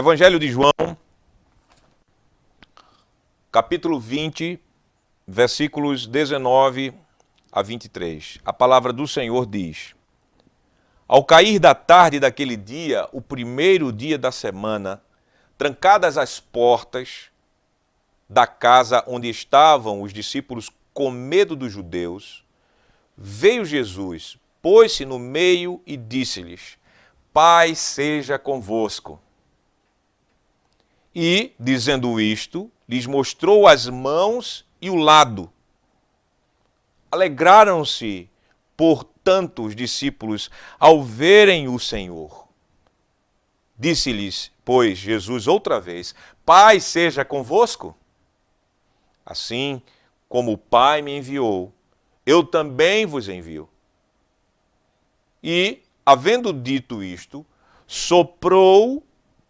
Evangelho de João, capítulo 20, versículos 19 a 23. A palavra do Senhor diz: Ao cair da tarde daquele dia, o primeiro dia da semana, trancadas as portas da casa onde estavam os discípulos com medo dos judeus, veio Jesus, pôs-se no meio e disse-lhes: Paz seja convosco. E, dizendo isto, lhes mostrou as mãos e o lado. Alegraram-se, portanto, os discípulos ao verem o Senhor. Disse-lhes, pois, Jesus outra vez: Paz seja convosco. Assim como o Pai me enviou, eu também vos envio. E, havendo dito isto, soprou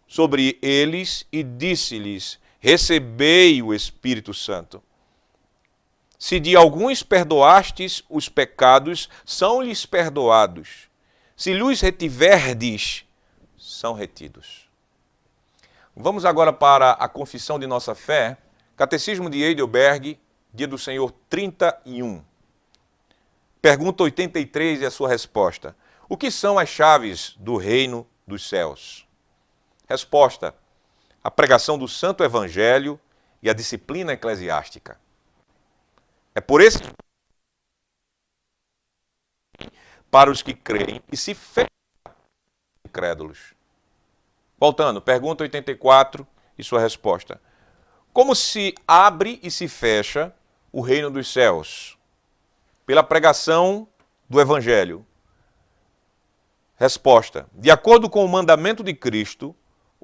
sobre eles e disse-lhes: Recebei o Espírito Santo. Se de alguns perdoastes os pecados, são-lhes perdoados. Se lhes retiverdes, são retidos. Vamos agora para a confissão de nossa fé. Catecismo de Heidelberg, Dia do Senhor 31. Pergunta 83 e a sua resposta: O que são as chaves do reino dos céus? Resposta: a pregação do Santo Evangelho e a disciplina eclesiástica. É por esse para os que creem e se fecham incrédulos. Voltando, pergunta 84 e sua resposta: Como se abre e se fecha o reino dos céus? Pela pregação do Evangelho. Resposta: de acordo com o mandamento de Cristo,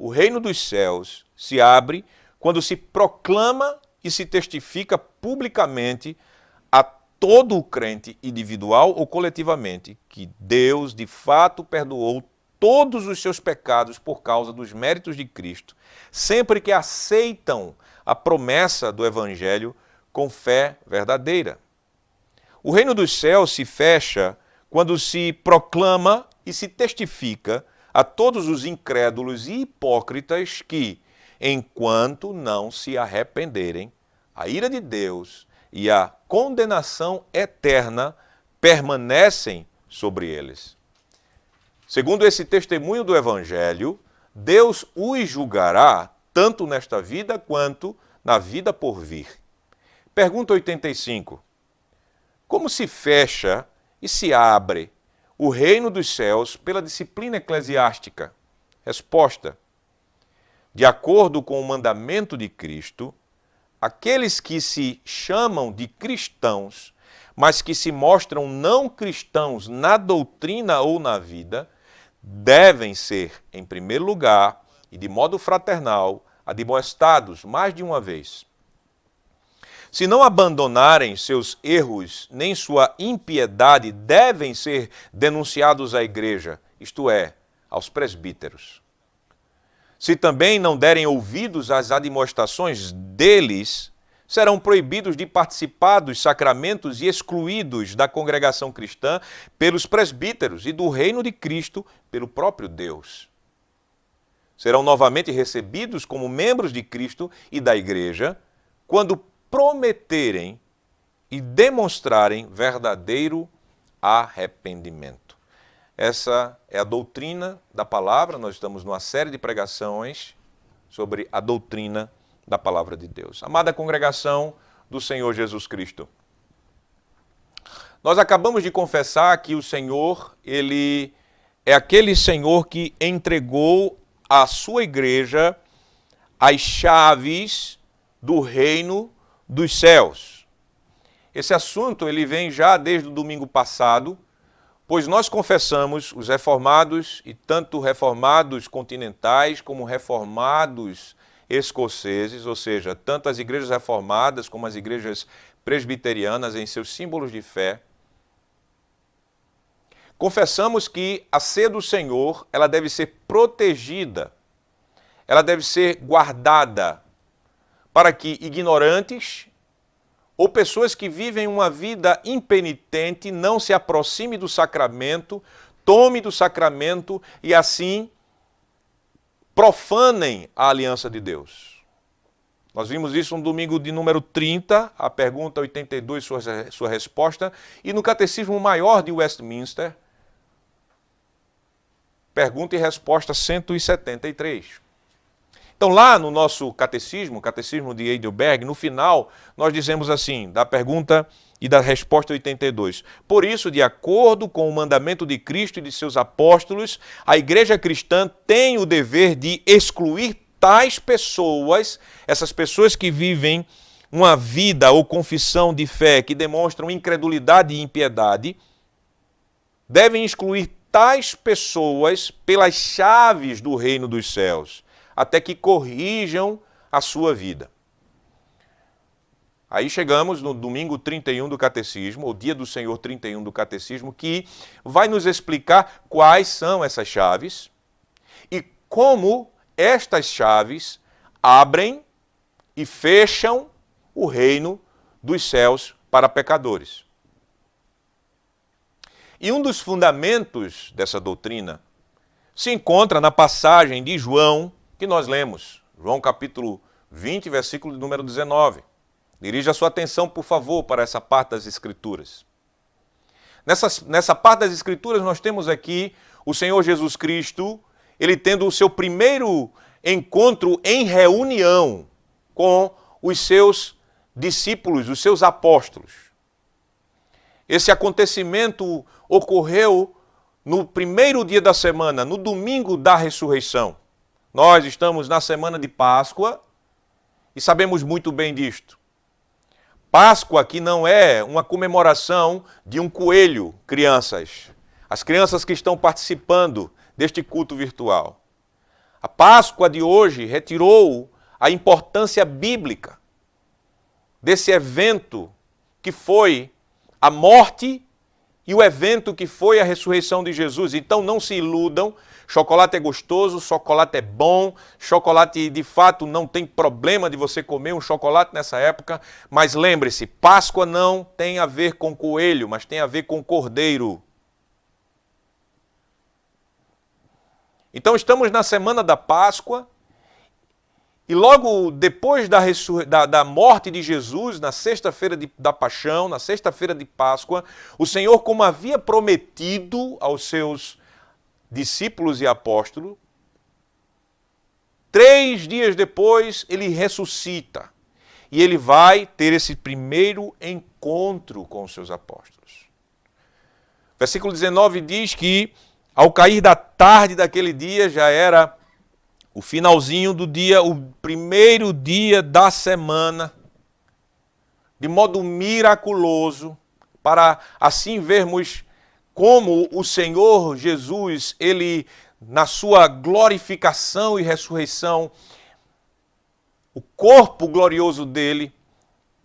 o reino dos céus se abre quando se proclama e se testifica publicamente a todo o crente, individual ou coletivamente, que Deus de fato perdoou todos os seus pecados por causa dos méritos de Cristo, sempre que aceitam a promessa do Evangelho com fé verdadeira. O reino dos céus se fecha quando se proclama e se testifica a todos os incrédulos e hipócritas que, enquanto não se arrependerem, a ira de Deus e a condenação eterna permanecem sobre eles. Segundo esse testemunho do Evangelho, Deus os julgará tanto nesta vida quanto na vida por vir. Pergunta 85. Como se fecha e se abre o reino dos céus pela disciplina eclesiástica? Resposta: de acordo com o mandamento de Cristo, aqueles que se chamam de cristãos, mas que se mostram não cristãos na doutrina ou na vida, devem ser, em primeiro lugar, e de modo fraternal, admoestados mais de uma vez. Se não abandonarem seus erros nem sua impiedade, devem ser denunciados à igreja, isto é, aos presbíteros. Se também não derem ouvidos às admoestações deles, serão proibidos de participar dos sacramentos e excluídos da congregação cristã pelos presbíteros e do reino de Cristo pelo próprio Deus. Serão novamente recebidos como membros de Cristo e da igreja quando prometerem e demonstrarem verdadeiro arrependimento. Essa é a doutrina da palavra. Nós estamos numa série de pregações sobre a doutrina da palavra de Deus. Amada congregação do Senhor Jesus Cristo, nós acabamos de confessar que o Senhor, Ele é aquele Senhor que entregou à sua igreja as chaves do reino dos céus. Esse assunto ele vem já desde o domingo passado, pois nós confessamos, os reformados, e tanto reformados continentais como reformados escoceses, ou seja, tanto as igrejas reformadas como as igrejas presbiterianas em seus símbolos de fé, confessamos que a ceia do Senhor ela deve ser protegida, ela deve ser guardada, para que ignorantes ou pessoas que vivem uma vida impenitente não se aproximem do sacramento, tome do sacramento e assim profanem a aliança de Deus. Nós vimos isso no domingo de número 30, a pergunta 82, sua resposta, e no Catecismo Maior de Westminster, pergunta e resposta 173. Então lá no nosso catecismo, o Catecismo de Heidelberg, no final, nós dizemos assim, da pergunta e da resposta 82. Por isso, de acordo com o mandamento de Cristo e de seus apóstolos, a Igreja cristã tem o dever de excluir tais pessoas, essas pessoas que vivem uma vida ou confissão de fé que demonstram incredulidade e impiedade, devem excluir tais pessoas pelas chaves do reino dos céus, até que corrijam a sua vida. Aí chegamos no domingo 31 do Catecismo, ou dia do Senhor 31 do Catecismo, que vai nos explicar quais são essas chaves e como estas chaves abrem e fecham o reino dos céus para pecadores. E um dos fundamentos dessa doutrina se encontra na passagem de João, que nós lemos. João capítulo 20, versículo número 19. Dirija a sua atenção, por favor, para essa parte das Escrituras. Nessa parte das Escrituras nós temos aqui o Senhor Jesus Cristo, ele tendo o seu primeiro encontro em reunião com os seus discípulos, os seus apóstolos. Esse acontecimento ocorreu no primeiro dia da semana, no domingo da ressurreição. Nós estamos na semana de Páscoa e sabemos muito bem disto. Páscoa aqui não é uma comemoração de um coelho, crianças. As crianças que estão participando deste culto virtual. A Páscoa de hoje retirou a importância bíblica desse evento que foi a morte e o evento que foi a ressurreição de Jesus. Então não se iludam, chocolate é gostoso, chocolate é bom, chocolate de fato não tem problema de você comer um chocolate nessa época, mas lembre-se, Páscoa não tem a ver com coelho, mas tem a ver com cordeiro. Então estamos na semana da Páscoa e logo depois da morte de Jesus, na sexta-feira da Paixão, na sexta-feira de Páscoa, o Senhor, como havia prometido aos seus discípulos e apóstolos, 3 dias depois ele ressuscita e ele vai ter esse primeiro encontro com os seus apóstolos. Versículo 19 diz que ao cair da tarde daquele dia, já era o finalzinho do dia, o primeiro dia da semana, de modo miraculoso, para assim vermos como o Senhor Jesus, ele, na sua glorificação e ressurreição, o corpo glorioso dele,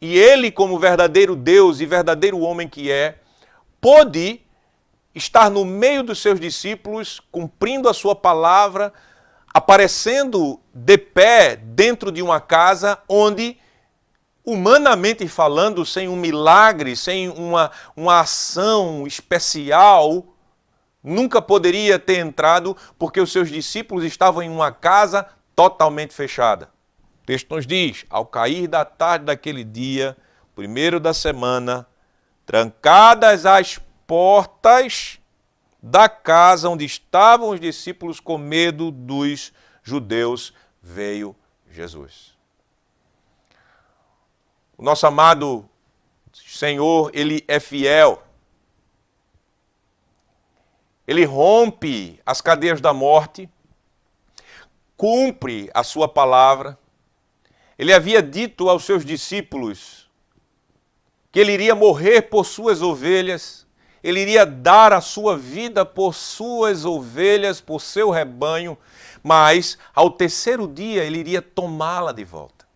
e ele como verdadeiro Deus e verdadeiro homem que é, pôde estar no meio dos seus discípulos, cumprindo a sua palavra, aparecendo de pé dentro de uma casa onde, humanamente falando, sem um milagre, sem uma ação especial, nunca poderia ter entrado, porque os seus discípulos estavam em uma casa totalmente fechada. O texto nos diz, ao cair da tarde daquele dia, primeiro da semana, trancadas as portas da casa onde estavam os discípulos com medo dos judeus, veio Jesus. O nosso amado Senhor, ele é fiel. Ele rompe as cadeias da morte, cumpre a sua palavra. Ele havia dito aos seus discípulos que ele iria morrer por suas ovelhas, ele iria dar a sua vida por suas ovelhas, por seu rebanho, mas ao terceiro dia ele iria tomá-la de volta.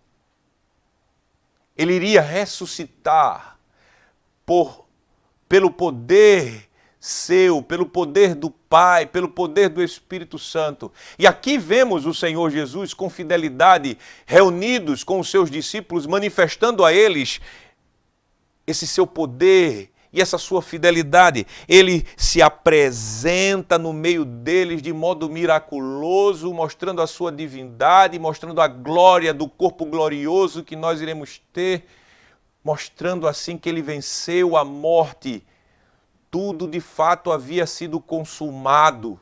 Ele iria ressuscitar pelo poder seu, pelo poder do Pai, pelo poder do Espírito Santo. E aqui vemos o Senhor Jesus com fidelidade, reunidos com os seus discípulos, manifestando a eles esse seu poder e essa sua fidelidade. Ele se apresenta no meio deles de modo miraculoso, mostrando a sua divindade, mostrando a glória do corpo glorioso que nós iremos ter, mostrando assim que ele venceu a morte. Tudo de fato havia sido consumado.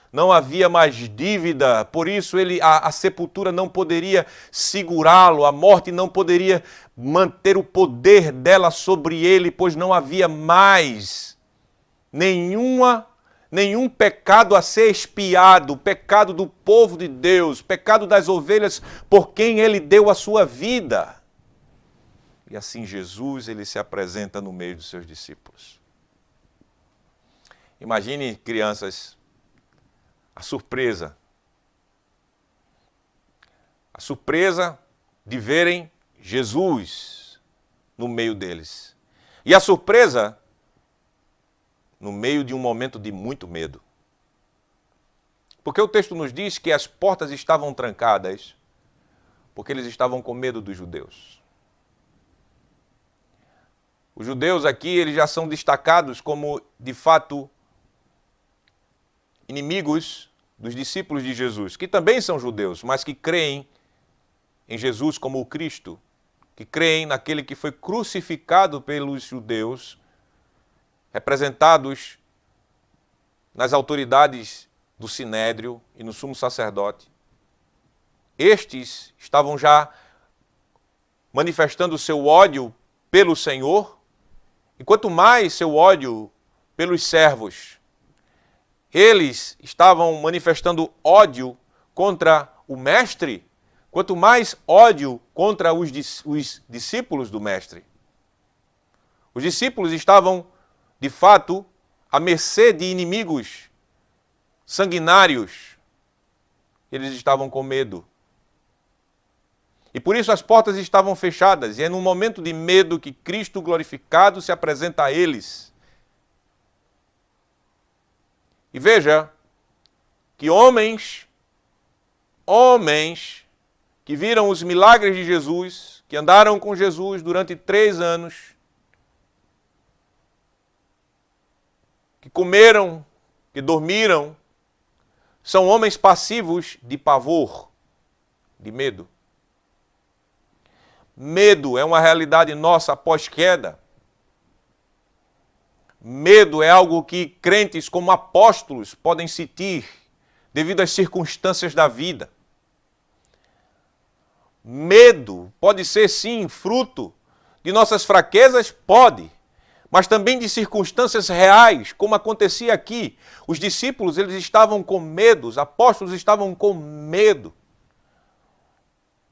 Não havia mais dívida, por isso a sepultura não poderia segurá-lo, a morte não poderia manter o poder dela sobre ele, pois não havia mais nenhum pecado a ser expiado, o pecado do povo de Deus, pecado das ovelhas por quem ele deu a sua vida. E assim Jesus, ele se apresenta no meio dos seus discípulos. Imagine, crianças, a surpresa de verem Jesus no meio deles. E a surpresa no meio de um momento de muito medo. Porque o texto nos diz que as portas estavam trancadas porque eles estavam com medo dos judeus. Os judeus aqui, eles já são destacados como, de fato, inimigos dos discípulos de Jesus, que também são judeus, mas que creem em Jesus como o Cristo, que creem naquele que foi crucificado pelos judeus, representados nas autoridades do Sinédrio e no sumo sacerdote. Estes estavam já manifestando o seu ódio pelo Senhor, e quanto mais seu ódio pelos servos. Eles estavam manifestando ódio contra o mestre, quanto mais ódio contra os discípulos do mestre. Os discípulos estavam, de fato, à mercê de inimigos sanguinários. Eles estavam com medo. E por isso as portas estavam fechadas, e é num momento de medo que Cristo glorificado se apresenta a eles. E veja que homens que viram os milagres de Jesus, que andaram com Jesus durante 3 anos, que comeram, que dormiram, são homens passivos de pavor, de medo. Medo é uma realidade nossa após queda. Medo é algo que crentes como apóstolos podem sentir devido às circunstâncias da vida. Medo pode ser, sim, fruto de nossas fraquezas? Pode. Mas também de circunstâncias reais, como acontecia aqui. Os discípulos, eles estavam com medo, os apóstolos estavam com medo.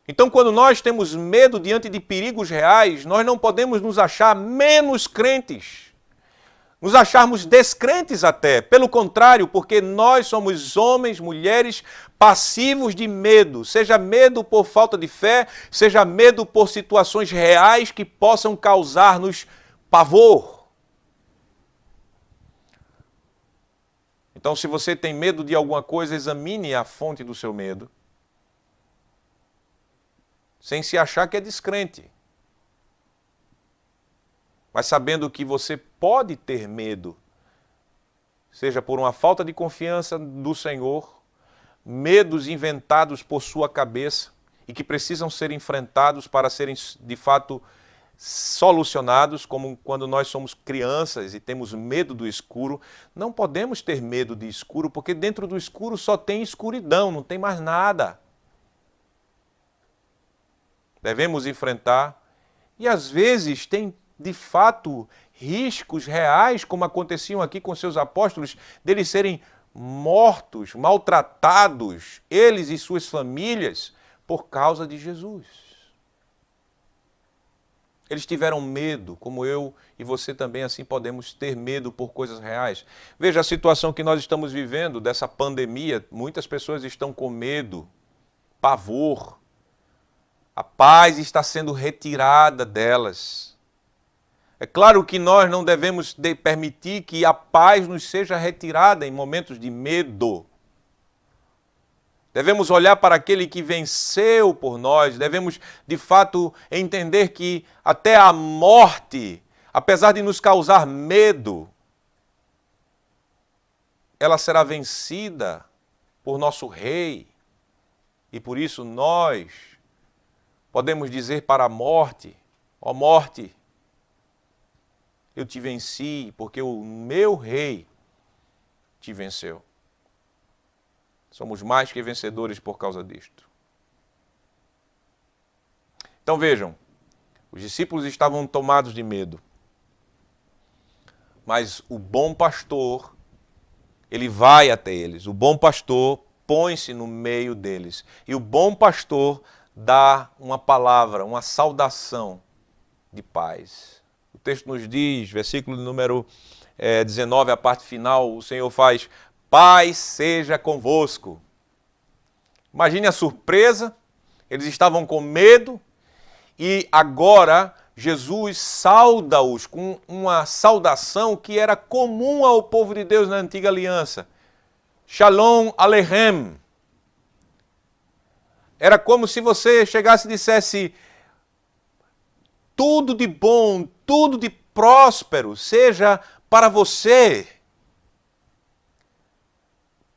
Então, quando nós temos medo diante de perigos reais, nós não podemos nos achar menos crentes, nos acharmos descrentes até. Pelo contrário, porque nós somos homens, mulheres passivos de medo, seja medo por falta de fé, seja medo por situações reais que possam causar-nos pavor. Então, se você tem medo de alguma coisa, examine a fonte do seu medo, sem se achar que é descrente, mas sabendo que você pode ter medo, seja por uma falta de confiança do Senhor, medos inventados por sua cabeça e que precisam ser enfrentados para serem, de fato, solucionados, como quando nós somos crianças e temos medo do escuro. Não podemos ter medo de escuro, porque dentro do escuro só tem escuridão, não tem mais nada. Devemos enfrentar, e às vezes tem, de fato, riscos reais, como aconteciam aqui com seus apóstolos, deles serem mortos, maltratados, eles e suas famílias, por causa de Jesus. Eles tiveram medo, como eu e você também assim podemos ter medo por coisas reais. Veja a situação que nós estamos vivendo, dessa pandemia, muitas pessoas estão com medo, pavor. A paz está sendo retirada delas. É claro que nós não devemos permitir que a paz nos seja retirada em momentos de medo. Devemos olhar para aquele que venceu por nós. Devemos, de fato, entender que até a morte apesar de nos causar medo, ela será vencida por nosso Rei. E por isso nós podemos dizer para a morte: ó morte, eu te venci, porque o meu Rei te venceu. Somos mais que vencedores por causa disto. Então vejam, os discípulos estavam tomados de medo. Mas o bom pastor, ele vai até eles. O bom pastor põe-se no meio deles. E o bom pastor dá uma palavra, uma saudação de paz. O texto nos diz, versículo número 19, a parte final, o Senhor faz: paz seja convosco. Imagine a surpresa, eles estavam com medo e agora Jesus sauda-os com uma saudação que era comum ao povo de Deus na antiga aliança. Shalom Aleichem. Era como se você chegasse e dissesse: tudo de bom, tudo de próspero seja para você.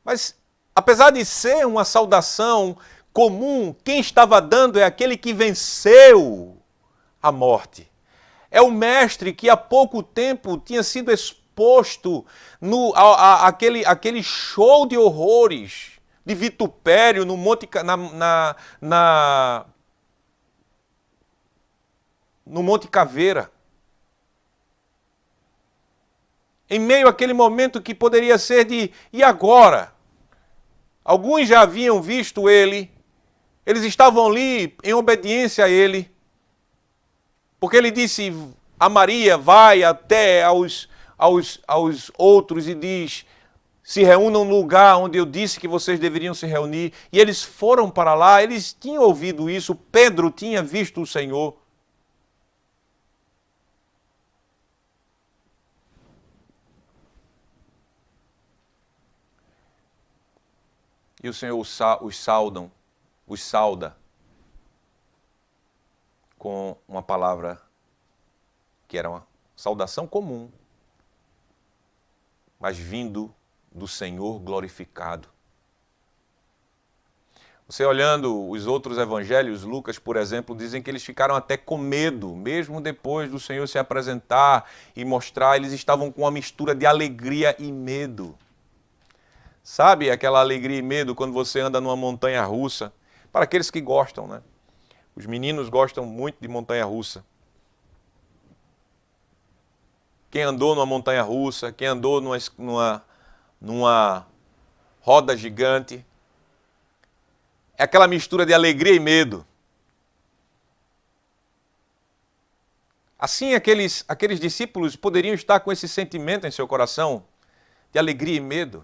Mas, apesar de ser uma saudação comum, quem estava dando é aquele que venceu a morte. É o mestre que há pouco tempo tinha sido exposto àquele show de horrores, de vitupério no Monte Caveira. Em meio àquele momento que poderia ser de: e agora? Alguns já haviam visto ele, eles estavam ali em obediência a ele, porque ele disse a Maria: vai até aos outros e diz: se reúnam no lugar onde eu disse que vocês deveriam se reunir. E eles foram para lá, eles tinham ouvido isso, Pedro tinha visto o Senhor. E o Senhor os sauda com uma palavra que era uma saudação comum, mas vindo do Senhor glorificado. Você olhando os outros evangelhos, Lucas, por exemplo, dizem que eles ficaram até com medo, mesmo depois do Senhor se apresentar e mostrar, eles estavam com uma mistura de alegria e medo. Sabe aquela alegria e medo quando você anda numa montanha-russa? Para aqueles que gostam, né? Os meninos gostam muito de montanha-russa. Quem andou numa montanha-russa, quem andou numa roda gigante, é aquela mistura de alegria e medo. Assim, aqueles discípulos poderiam estar com esse sentimento em seu coração, de alegria e medo.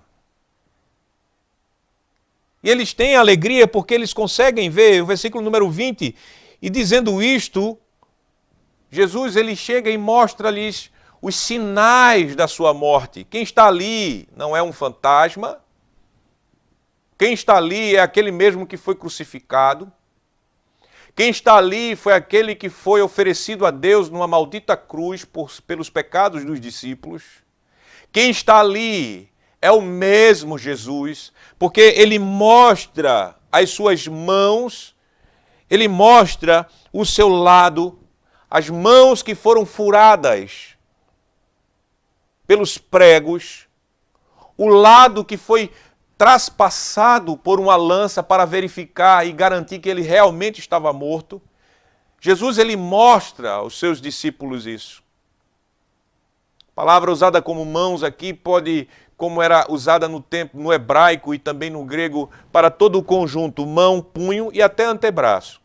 E eles têm alegria porque eles conseguem ver o versículo número 20, e dizendo isto, Jesus ele chega e mostra-lhes os sinais da sua morte. Quem está ali não é um fantasma, quem está ali é aquele mesmo que foi crucificado, quem está ali foi aquele que foi oferecido a Deus numa maldita cruz pelos pecados dos discípulos. Quem está ali é o mesmo Jesus, porque ele mostra as suas mãos, ele mostra o seu lado, as mãos que foram furadas pelos pregos, o lado que foi traspassado por uma lança para verificar e garantir que ele realmente estava morto. Jesus ele mostra aos seus discípulos isso. A palavra usada como mãos aqui pode, como era usada no tempo, no hebraico e também no grego, para todo o conjunto, mão, punho e até antebraço.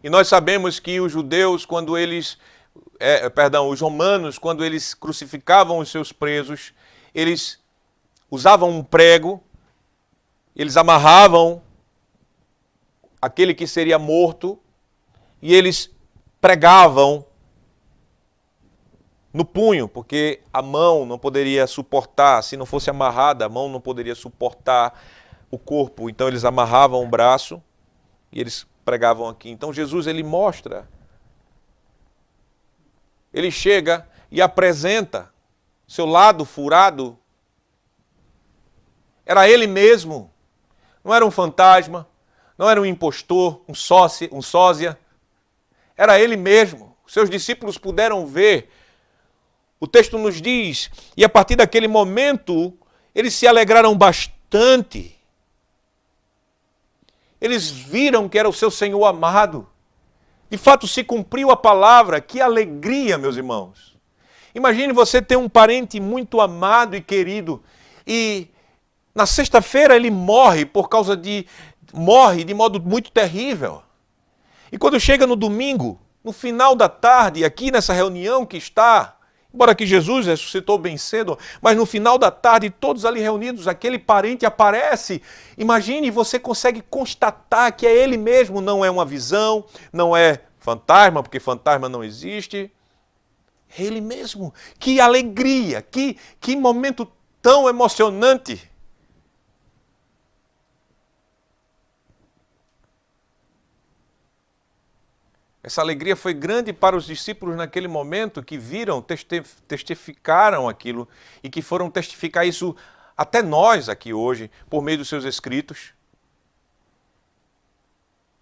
E nós sabemos que os judeus, quando eles, os romanos, quando eles crucificavam os seus presos, eles usavam um prego, eles amarravam aquele que seria morto e eles pregavam no punho, porque a mão não poderia suportar, se não fosse amarrada, a mão não poderia suportar o corpo. Então eles amarravam o braço e eles pregavam aqui. Então Jesus ele mostra ele chega e apresenta seu lado furado. Era ele mesmo, não era um fantasma, não era um impostor, um sósia. Era ele mesmo. Seus discípulos puderam ver. O texto nos diz, e a partir daquele momento, eles se alegraram bastante. Eles viram que era o seu Senhor amado. De fato, se cumpriu a palavra. Que alegria, meus irmãos. Imagine você ter um parente muito amado e querido e na sexta-feira ele morre morre de modo muito terrível. E quando chega no domingo, no final da tarde, aqui nessa reunião que está, embora que Jesus ressuscitou bem cedo, mas no final da tarde, todos ali reunidos, aquele parente aparece. Imagine, você consegue constatar que é ele mesmo, não é uma visão, não é fantasma, porque fantasma não existe. É ele mesmo. Que alegria, que momento tão emocionante. Essa alegria foi grande para os discípulos naquele momento que viram, testificaram aquilo e que foram testificar isso até nós aqui hoje, por meio dos seus escritos.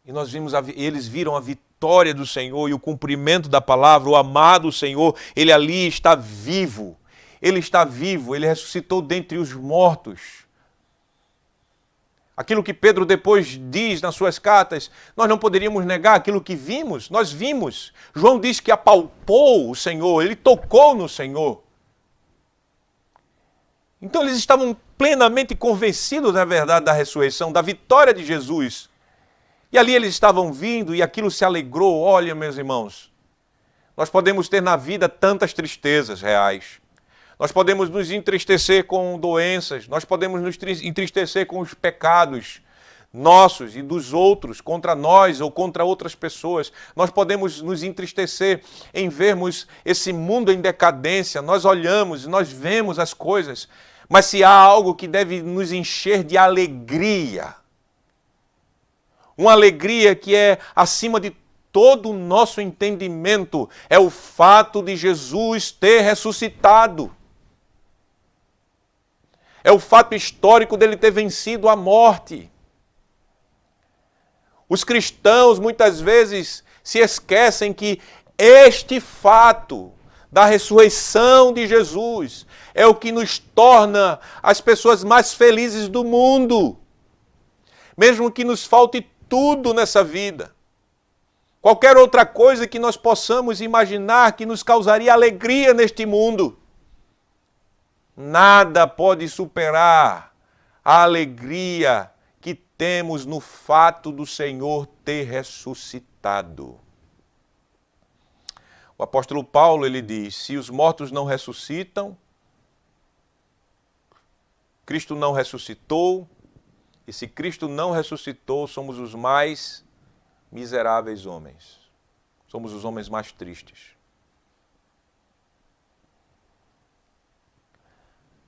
E eles viram a vitória do Senhor e o cumprimento da palavra, o amado Senhor, ele ali está vivo. Ele está vivo, ele ressuscitou dentre os mortos. Aquilo que Pedro depois diz nas suas cartas, nós não poderíamos negar aquilo que vimos, nós vimos. João diz que apalpou o Senhor, ele tocou no Senhor. Então eles estavam plenamente convencidos da verdade da ressurreição, da vitória de Jesus. E ali eles estavam vindo e aquilo se alegrou. Olha, meus irmãos, nós podemos ter na vida tantas tristezas reais. Nós podemos nos entristecer com doenças, nós podemos nos entristecer com os pecados nossos e dos outros, contra nós ou contra outras pessoas. Nós podemos nos entristecer em vermos esse mundo em decadência. Nós olhamos e nós vemos as coisas, mas se há algo que deve nos encher de alegria, uma alegria que é acima de todo o nosso entendimento, é o fato de Jesus ter ressuscitado. É o fato histórico dele ter vencido a morte. Os cristãos muitas vezes se esquecem que este fato da ressurreição de Jesus é o que nos torna as pessoas mais felizes do mundo. Mesmo que nos falte tudo nessa vida. Qualquer outra coisa que nós possamos imaginar que nos causaria alegria neste mundo. Nada pode superar a alegria que temos no fato do Senhor ter ressuscitado. O apóstolo Paulo, ele diz, se os mortos não ressuscitam, Cristo não ressuscitou, e se Cristo não ressuscitou, somos os mais miseráveis homens. Somos os homens mais tristes.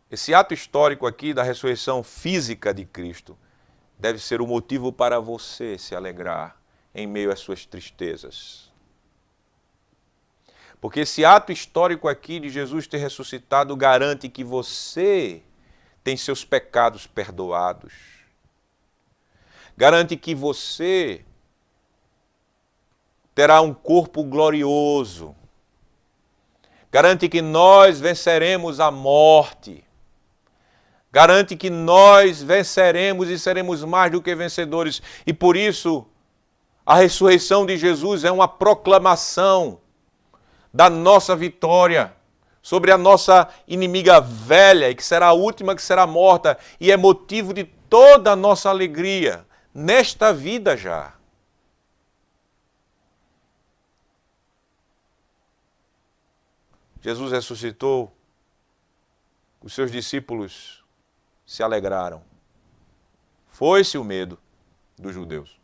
Esse ato histórico aqui da ressurreição física de Cristo deve ser o motivo para você se alegrar em meio às suas tristezas. Porque esse ato histórico aqui de Jesus ter ressuscitado garante que você tem seus pecados perdoados. Garante que você terá um corpo glorioso. Garante que nós venceremos a morte. Garante que nós venceremos e seremos mais do que vencedores. E por isso, a ressurreição de Jesus é uma proclamação da nossa vitória sobre a nossa inimiga velha, e que será a última que será morta, e é motivo de toda a nossa alegria, nesta vida já. Jesus ressuscitou, os seus discípulos se alegraram. Foi-se o medo dos judeus.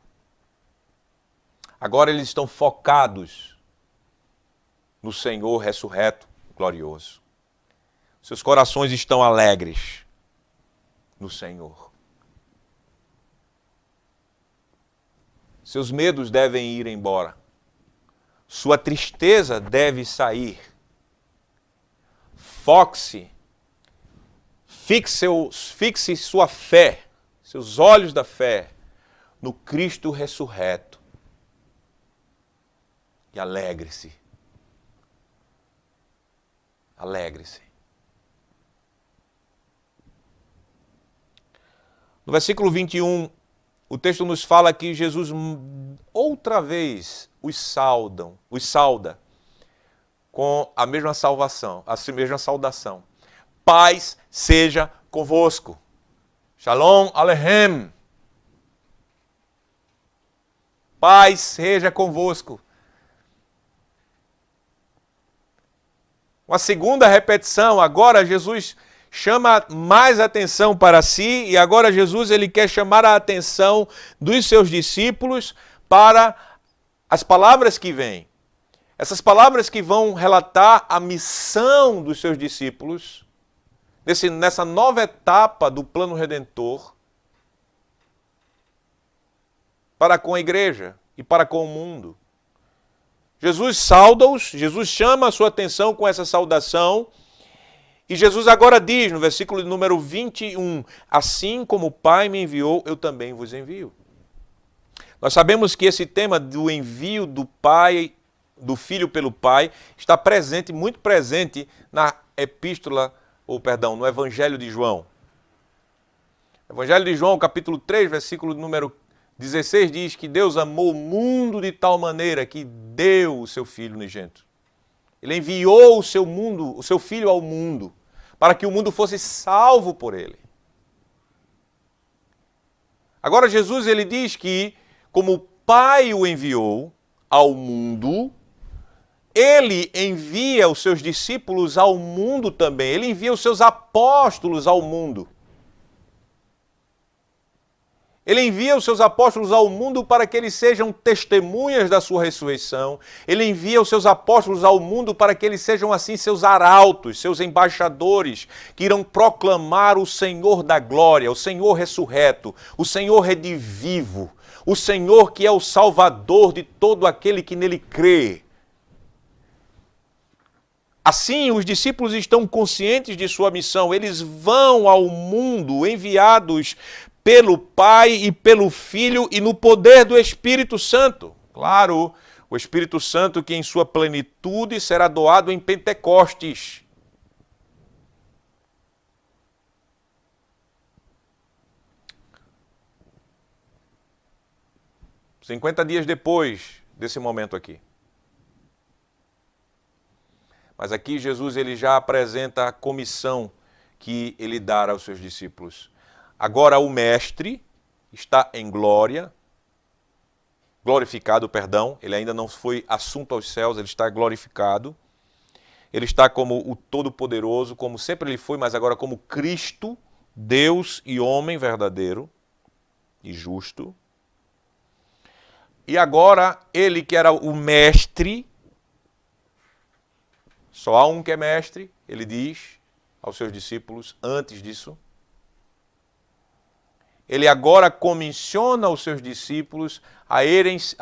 Agora eles estão focados no Senhor ressurreto, glorioso. Seus corações estão alegres no Senhor. Seus medos devem ir embora. Sua tristeza deve sair. fixe sua fé, seus olhos da fé, no Cristo ressurreto. E alegre-se. Alegre-se. No versículo 21, o texto nos fala que Jesus outra vez os sauda com a mesma salvação, a mesma saudação. Paz seja convosco. Shalom Aleichem. Paz seja convosco. Uma segunda repetição, agora Jesus chama mais atenção para si e agora Jesus ele quer chamar a atenção dos seus discípulos para as palavras que vêm. Essas palavras que vão relatar a missão dos seus discípulos nessa nova etapa do plano redentor para com a igreja e para com o mundo. Jesus sauda-os, Jesus chama a sua atenção com essa saudação e Jesus agora diz no versículo número 21, assim como o Pai me enviou, eu também vos envio. Nós sabemos que esse tema do envio do Pai, do Filho pelo Pai, está presente, muito presente na no Evangelho de João. Evangelho de João, capítulo 3, versículo número 16, diz que Deus amou o mundo de tal maneira que deu o seu Filho unigênito. Ele enviou o seu Filho ao mundo, para que o mundo fosse salvo por ele. Agora Jesus ele diz que, como o Pai o enviou ao mundo, ele envia os seus discípulos ao mundo também. Ele envia os seus apóstolos ao mundo. Ele envia os seus apóstolos ao mundo para que eles sejam testemunhas da sua ressurreição. Ele envia os seus apóstolos ao mundo para que eles sejam assim seus arautos, seus embaixadores, que irão proclamar o Senhor da glória, o Senhor ressurreto, o Senhor redivivo, o Senhor que é o Salvador de todo aquele que nele crê. Assim, os discípulos estão conscientes de sua missão. Eles vão ao mundo enviados pelo Pai e pelo Filho e no poder do Espírito Santo. Claro, o Espírito Santo que em sua plenitude será doado em Pentecostes. $50 dias depois desse momento aqui. Mas aqui Jesus ele já apresenta a comissão que ele dará aos seus discípulos. Agora o Mestre está em glorificado, ele ainda não foi assunto aos céus, ele está glorificado. Ele está como o Todo-Poderoso, como sempre ele foi, mas agora como Cristo, Deus e homem verdadeiro e justo. E agora ele que era o Mestre, só há um que é mestre, ele diz aos seus discípulos antes disso. Ele agora comissiona os seus discípulos a eles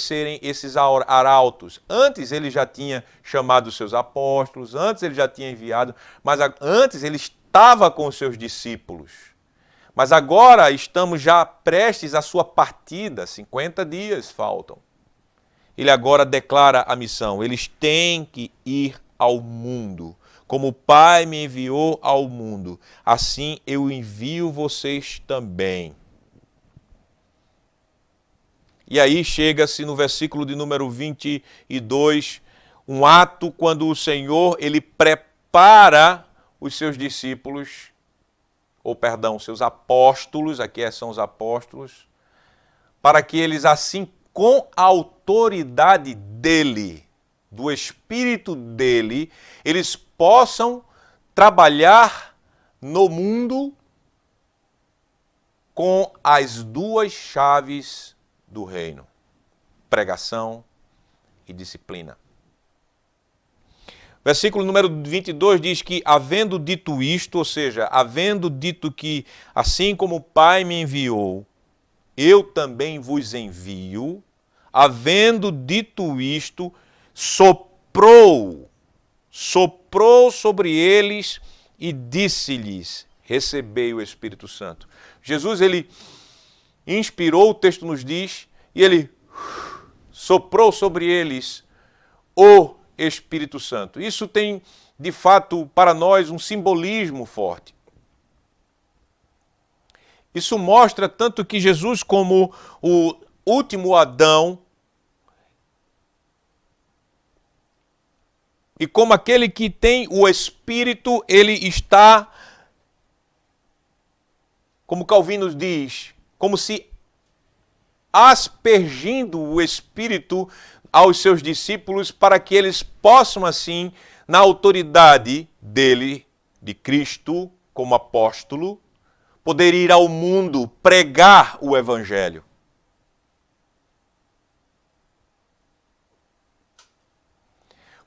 serem esses arautos. Antes ele já tinha chamado os seus apóstolos, antes ele já tinha enviado, mas antes ele estava com os seus discípulos. Mas agora estamos já prestes à sua partida, 50 dias faltam. Ele agora declara a missão, eles têm que ir ao mundo. Como o Pai me enviou ao mundo, assim eu envio vocês também. E aí chega-se no versículo de número 22, um ato quando o Senhor, ele prepara os seus discípulos, seus apóstolos, aqui são os apóstolos, para que eles assim, com a autoridade dele, do Espírito dele, eles possam trabalhar no mundo com as duas chaves do reino: pregação e disciplina. Versículo número 22 diz que, havendo dito isto, ou seja, havendo dito que, assim como o Pai me enviou, eu também vos envio, havendo dito isto, soprou soprou sobre eles e disse-lhes: recebei o Espírito Santo. Jesus, ele inspirou, o texto nos diz, e ele soprou sobre eles o Espírito Santo. Isso tem, de fato, para nós um simbolismo forte. Isso mostra tanto que Jesus, como o último Adão, e como aquele que tem o Espírito, ele está, como Calvino diz, como se aspergindo o Espírito aos seus discípulos para que eles possam, assim, na autoridade dele, de Cristo, como apóstolo, poder ir ao mundo pregar o Evangelho.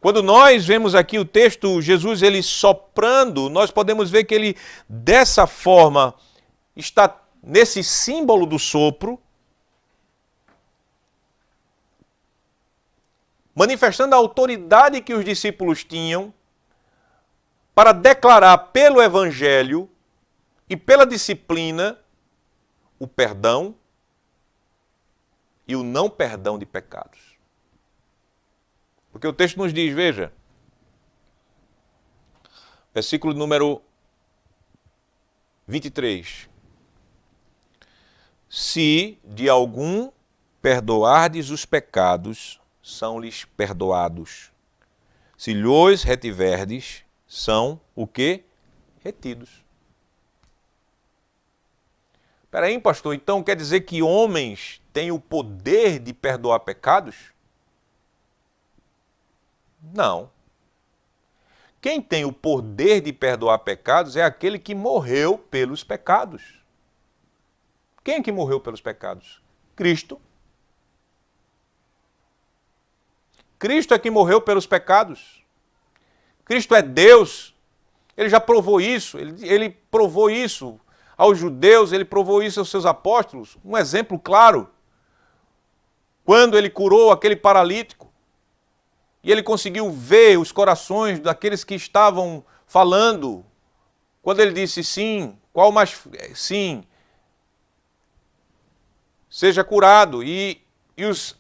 Quando nós vemos aqui o texto, Jesus ele soprando, nós podemos ver que ele, dessa forma, está nesse símbolo do sopro, manifestando a autoridade que os discípulos tinham para declarar pelo Evangelho e pela disciplina o perdão e o não perdão de pecados. Porque o texto nos diz, veja, versículo número 23. Se de algum perdoardes os pecados, são-lhes perdoados. Se lhos retiverdes, são o quê? Retidos. Espera aí, pastor, então quer dizer que homens têm o poder de perdoar pecados? Não. Quem tem o poder de perdoar pecados é aquele que morreu pelos pecados. Quem é que morreu pelos pecados? Cristo. Cristo é que morreu pelos pecados. Cristo é Deus. Ele já provou isso. Ele provou isso aos judeus, ele provou isso aos seus apóstolos. Um exemplo claro. Quando ele curou aquele paralítico, e ele conseguiu ver os corações daqueles que estavam falando. Quando ele disse sim, qual mais? Sim, seja curado. E os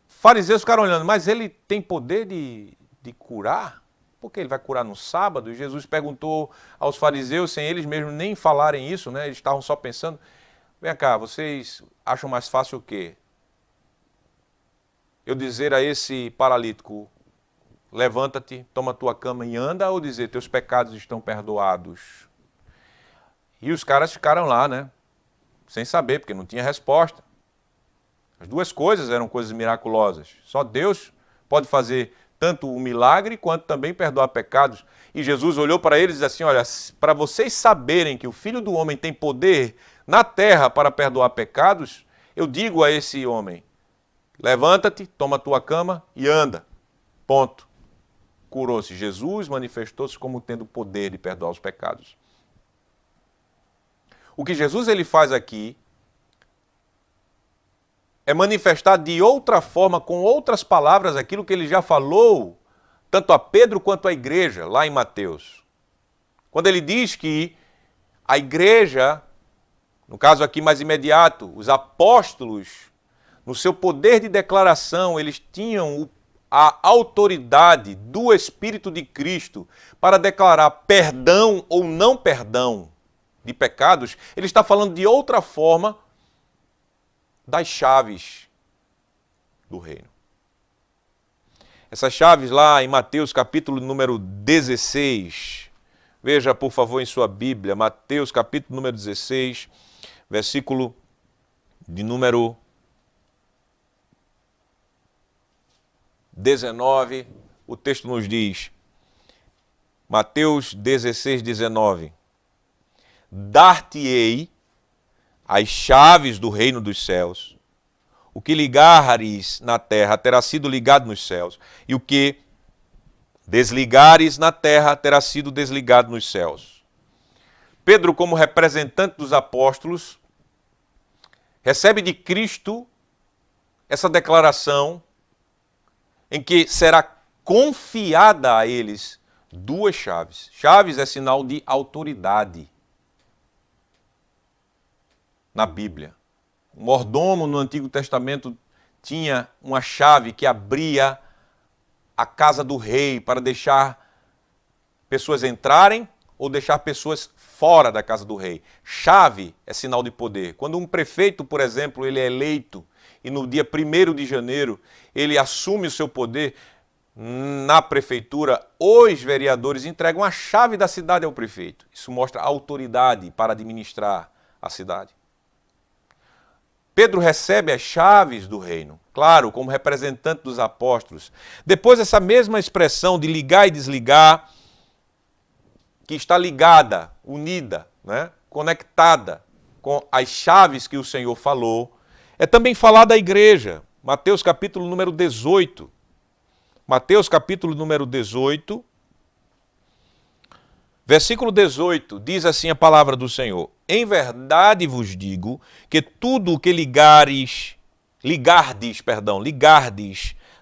fariseus ficaram olhando, mas ele tem poder de curar? Por que ele vai curar no sábado? E Jesus perguntou aos fariseus, sem eles mesmos nem falarem isso, né? Eles estavam só pensando, vem cá, vocês acham mais fácil o quê? Eu dizer a esse paralítico, levanta-te, toma tua cama e anda, ou dizer, teus pecados estão perdoados? E os caras ficaram lá, né? Sem saber, porque não tinha resposta. As duas coisas eram coisas miraculosas. Só Deus pode fazer tanto o milagre, quanto também perdoar pecados. E Jesus olhou para eles e disse assim, olha, para vocês saberem que o Filho do Homem tem poder na terra para perdoar pecados, eu digo a esse homem, levanta-te, toma tua cama e anda. Ponto. Curou-se. Jesus manifestou-se como tendo poder de perdoar os pecados. O que Jesus ele faz aqui é manifestar de outra forma, com outras palavras, aquilo que ele já falou, tanto a Pedro quanto à igreja, lá em Mateus. Quando ele diz que a igreja, no caso aqui mais imediato, os apóstolos, no seu poder de declaração, eles tinham a autoridade do Espírito de Cristo para declarar perdão ou não perdão de pecados. Ele está falando de outra forma das chaves do reino. Essas chaves lá em Mateus capítulo número 16, veja por favor em sua Bíblia, Mateus capítulo número 16, versículo de número 19, o texto nos diz, Mateus 16, 19, dar-te-ei as chaves do reino dos céus. O que ligares na terra terá sido ligado nos céus, e o que desligares na terra terá sido desligado nos céus. Pedro, como representante dos apóstolos, recebe de Cristo essa declaração em que será confiada a eles Duas chaves. Chaves é sinal de autoridade na Bíblia. O mordomo no Antigo Testamento tinha uma chave que abria a casa do rei para deixar pessoas entrarem ou deixar pessoas fora da casa do rei. Chave é sinal de poder. Quando um prefeito, por exemplo, ele é eleito e no dia 1º de janeiro ele assume o seu poder na prefeitura, os vereadores entregam a chave da cidade ao prefeito. Isso mostra autoridade para administrar a cidade. Pedro recebe as chaves do reino, claro, como representante dos apóstolos. Depois essa mesma expressão de ligar e desligar, que está ligada, unida, né, conectada com as chaves que o Senhor falou, é também falada à igreja. Mateus capítulo número 18. Mateus capítulo número 18, versículo 18, diz assim a palavra do Senhor: em verdade vos digo que tudo o que ligardes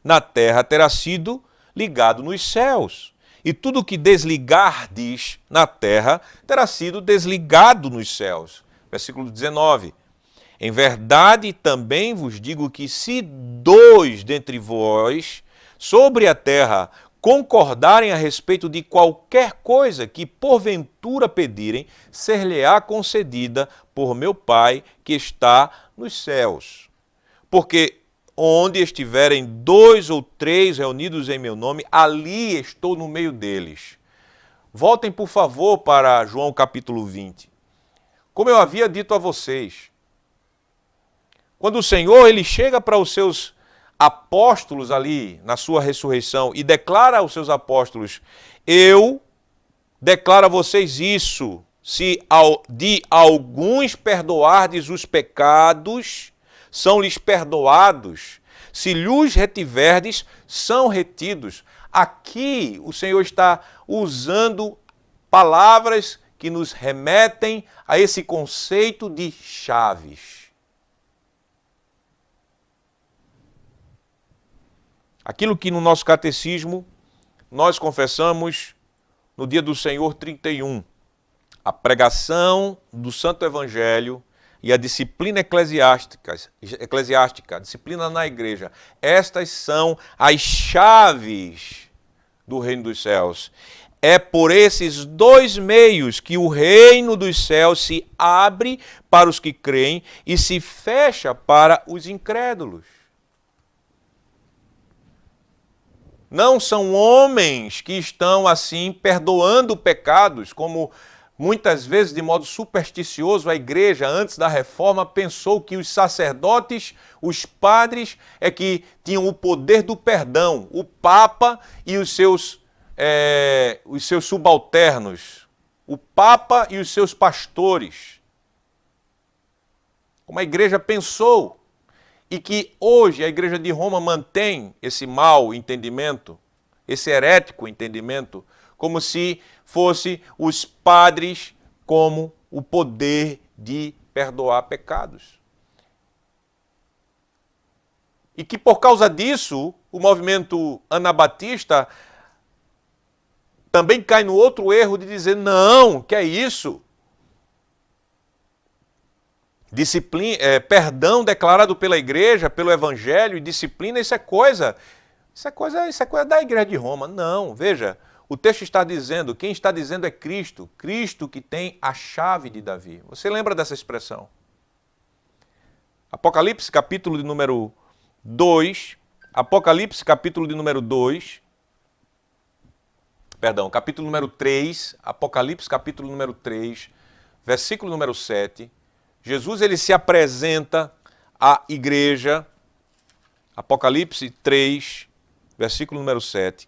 na terra terá sido ligado nos céus, e tudo o que desligardes na terra terá sido desligado nos céus. Versículo 19. Em verdade também vos digo que se 2 dentre vós sobre a terra concordarem a respeito de qualquer coisa que porventura pedirem, ser-lhe-á concedida por meu Pai que está nos céus. Porque onde estiverem 2 ou 3 reunidos em meu nome, ali estou no meio deles. Voltem, por favor, para João capítulo 20. Como eu havia dito a vocês, quando o Senhor ele chega para os seus apóstolos ali na sua ressurreição e declara aos seus apóstolos: eu declaro a vocês isso, se de alguns perdoardes os pecados, são-lhes perdoados, se lhes retiverdes, são retidos. Aqui o Senhor está usando palavras que nos remetem a esse conceito de chaves. Aquilo que no nosso catecismo nós confessamos no dia do Senhor 31, a pregação do Santo Evangelho e a disciplina eclesiástica, a disciplina na igreja. Estas são as chaves do reino dos céus. É por esses 2 meios que o reino dos céus se abre para os que creem e se fecha para os incrédulos. Não são homens que estão assim perdoando pecados, como muitas vezes de modo supersticioso a igreja antes da reforma pensou que os sacerdotes, os padres é que tinham o poder do perdão, o Papa e os seus subalternos, o Papa e os seus pastores. Como a igreja pensou. E que hoje a Igreja de Roma mantém esse mau entendimento, esse herético entendimento, como se fosse os padres como o poder de perdoar pecados. E que por causa disso, o movimento anabatista também cai no outro erro de dizer, não, que é isso? Perdão declarado pela igreja, pelo evangelho e disciplina, isso é coisa da igreja de Roma. Não, veja, o texto está dizendo, quem está dizendo é Cristo, Cristo que tem a chave de Davi. Você lembra dessa expressão? Apocalipse capítulo de número 2, capítulo número 3, Apocalipse capítulo número 3, versículo número 7, Jesus ele se apresenta à igreja, Apocalipse 3, versículo número 7.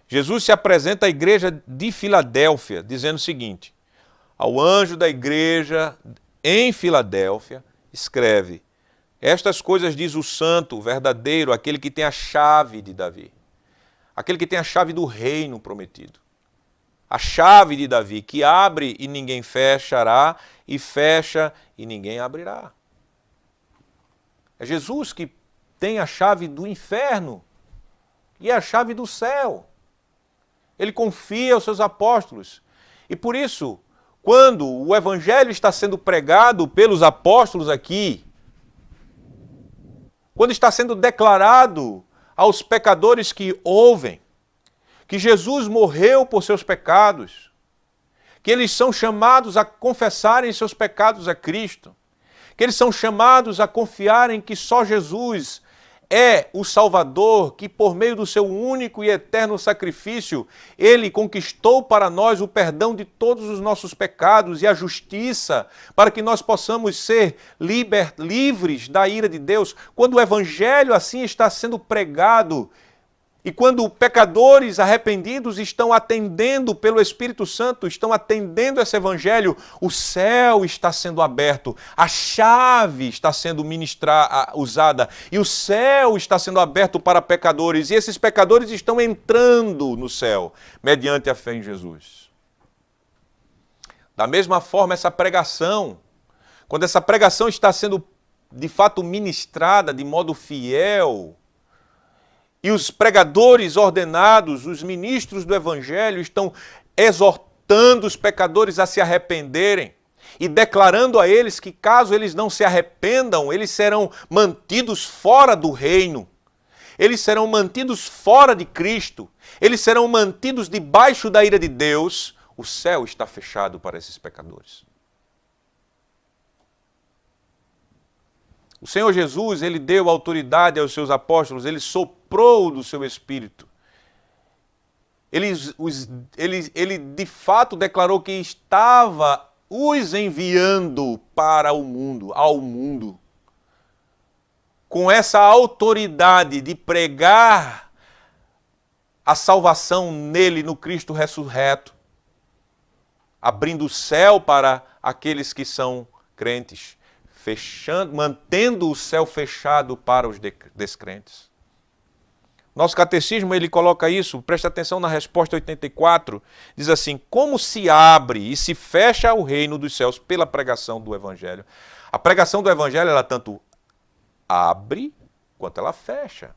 Jesus se apresenta à igreja de Filadélfia, dizendo o seguinte: ao anjo da igreja em Filadélfia, escreve: estas coisas diz o santo, o verdadeiro, aquele que tem a chave de Davi, aquele que tem a chave do reino prometido. A chave de Davi, que abre e ninguém fechará, e fecha e ninguém abrirá. É Jesus que tem a chave do inferno e a chave do céu. Ele confia aos seus apóstolos. E por isso, quando o evangelho está sendo pregado pelos apóstolos aqui, quando está sendo declarado aos pecadores que ouvem, que Jesus morreu por seus pecados, que eles são chamados a confessarem seus pecados a Cristo, que eles são chamados a confiarem que só Jesus é o Salvador, que por meio do seu único e eterno sacrifício, Ele conquistou para nós o perdão de todos os nossos pecados e a justiça, para que nós possamos ser livres da ira de Deus. Quando o Evangelho assim está sendo pregado, e quando pecadores arrependidos estão atendendo pelo Espírito Santo, estão atendendo esse Evangelho, o céu está sendo aberto, a chave está sendo usada, e o céu está sendo aberto para pecadores, e esses pecadores estão entrando no céu, mediante a fé em Jesus. Da mesma forma, essa pregação, quando essa pregação está sendo de fato ministrada de modo fiel, e os pregadores ordenados, os ministros do Evangelho, estão exortando os pecadores a se arrependerem e declarando a eles que, caso eles não se arrependam, eles serão mantidos fora do reino, eles serão mantidos fora de Cristo, eles serão mantidos debaixo da ira de Deus. O céu está fechado para esses pecadores. O Senhor Jesus, Ele deu autoridade aos seus apóstolos, Ele soprou do seu Espírito. Ele de fato declarou que estava os enviando para o mundo, ao mundo. Com essa autoridade de pregar a salvação nele, no Cristo ressurreto, abrindo o céu para aqueles que são crentes. Mantendo o céu fechado para os descrentes. Nosso catecismo, ele coloca isso, presta atenção na resposta 84, diz assim: como se abre e se fecha o reino dos céus pela pregação do Evangelho? A pregação do Evangelho, ela tanto abre quanto ela fecha.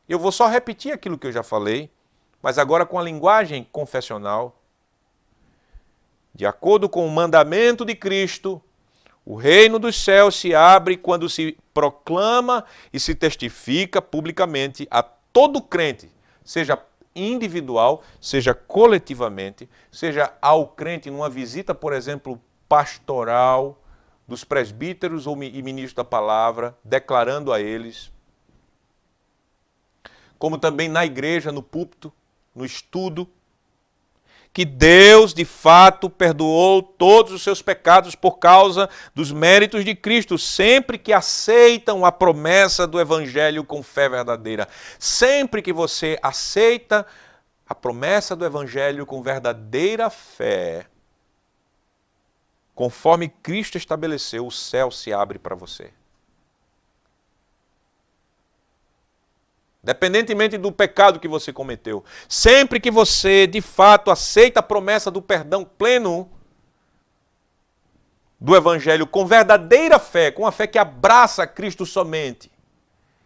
Eu vou só repetir aquilo que eu já falei, mas agora com a linguagem confessional. De acordo com o mandamento de Cristo, o reino dos céus se abre quando se proclama e se testifica publicamente a todo crente, seja individual, seja coletivamente, seja ao crente numa visita, por exemplo, pastoral dos presbíteros e ministros da palavra, declarando a eles, como também na igreja, no púlpito, no estudo, que Deus, de fato, perdoou todos os seus pecados por causa dos méritos de Cristo, sempre que aceitam a promessa do Evangelho com fé verdadeira. Sempre que você aceita a promessa do Evangelho com verdadeira fé, conforme Cristo estabeleceu, o céu se abre para você. Independentemente do pecado que você cometeu, sempre que você, de fato, aceita a promessa do perdão pleno do Evangelho com verdadeira fé, com a fé que abraça Cristo somente,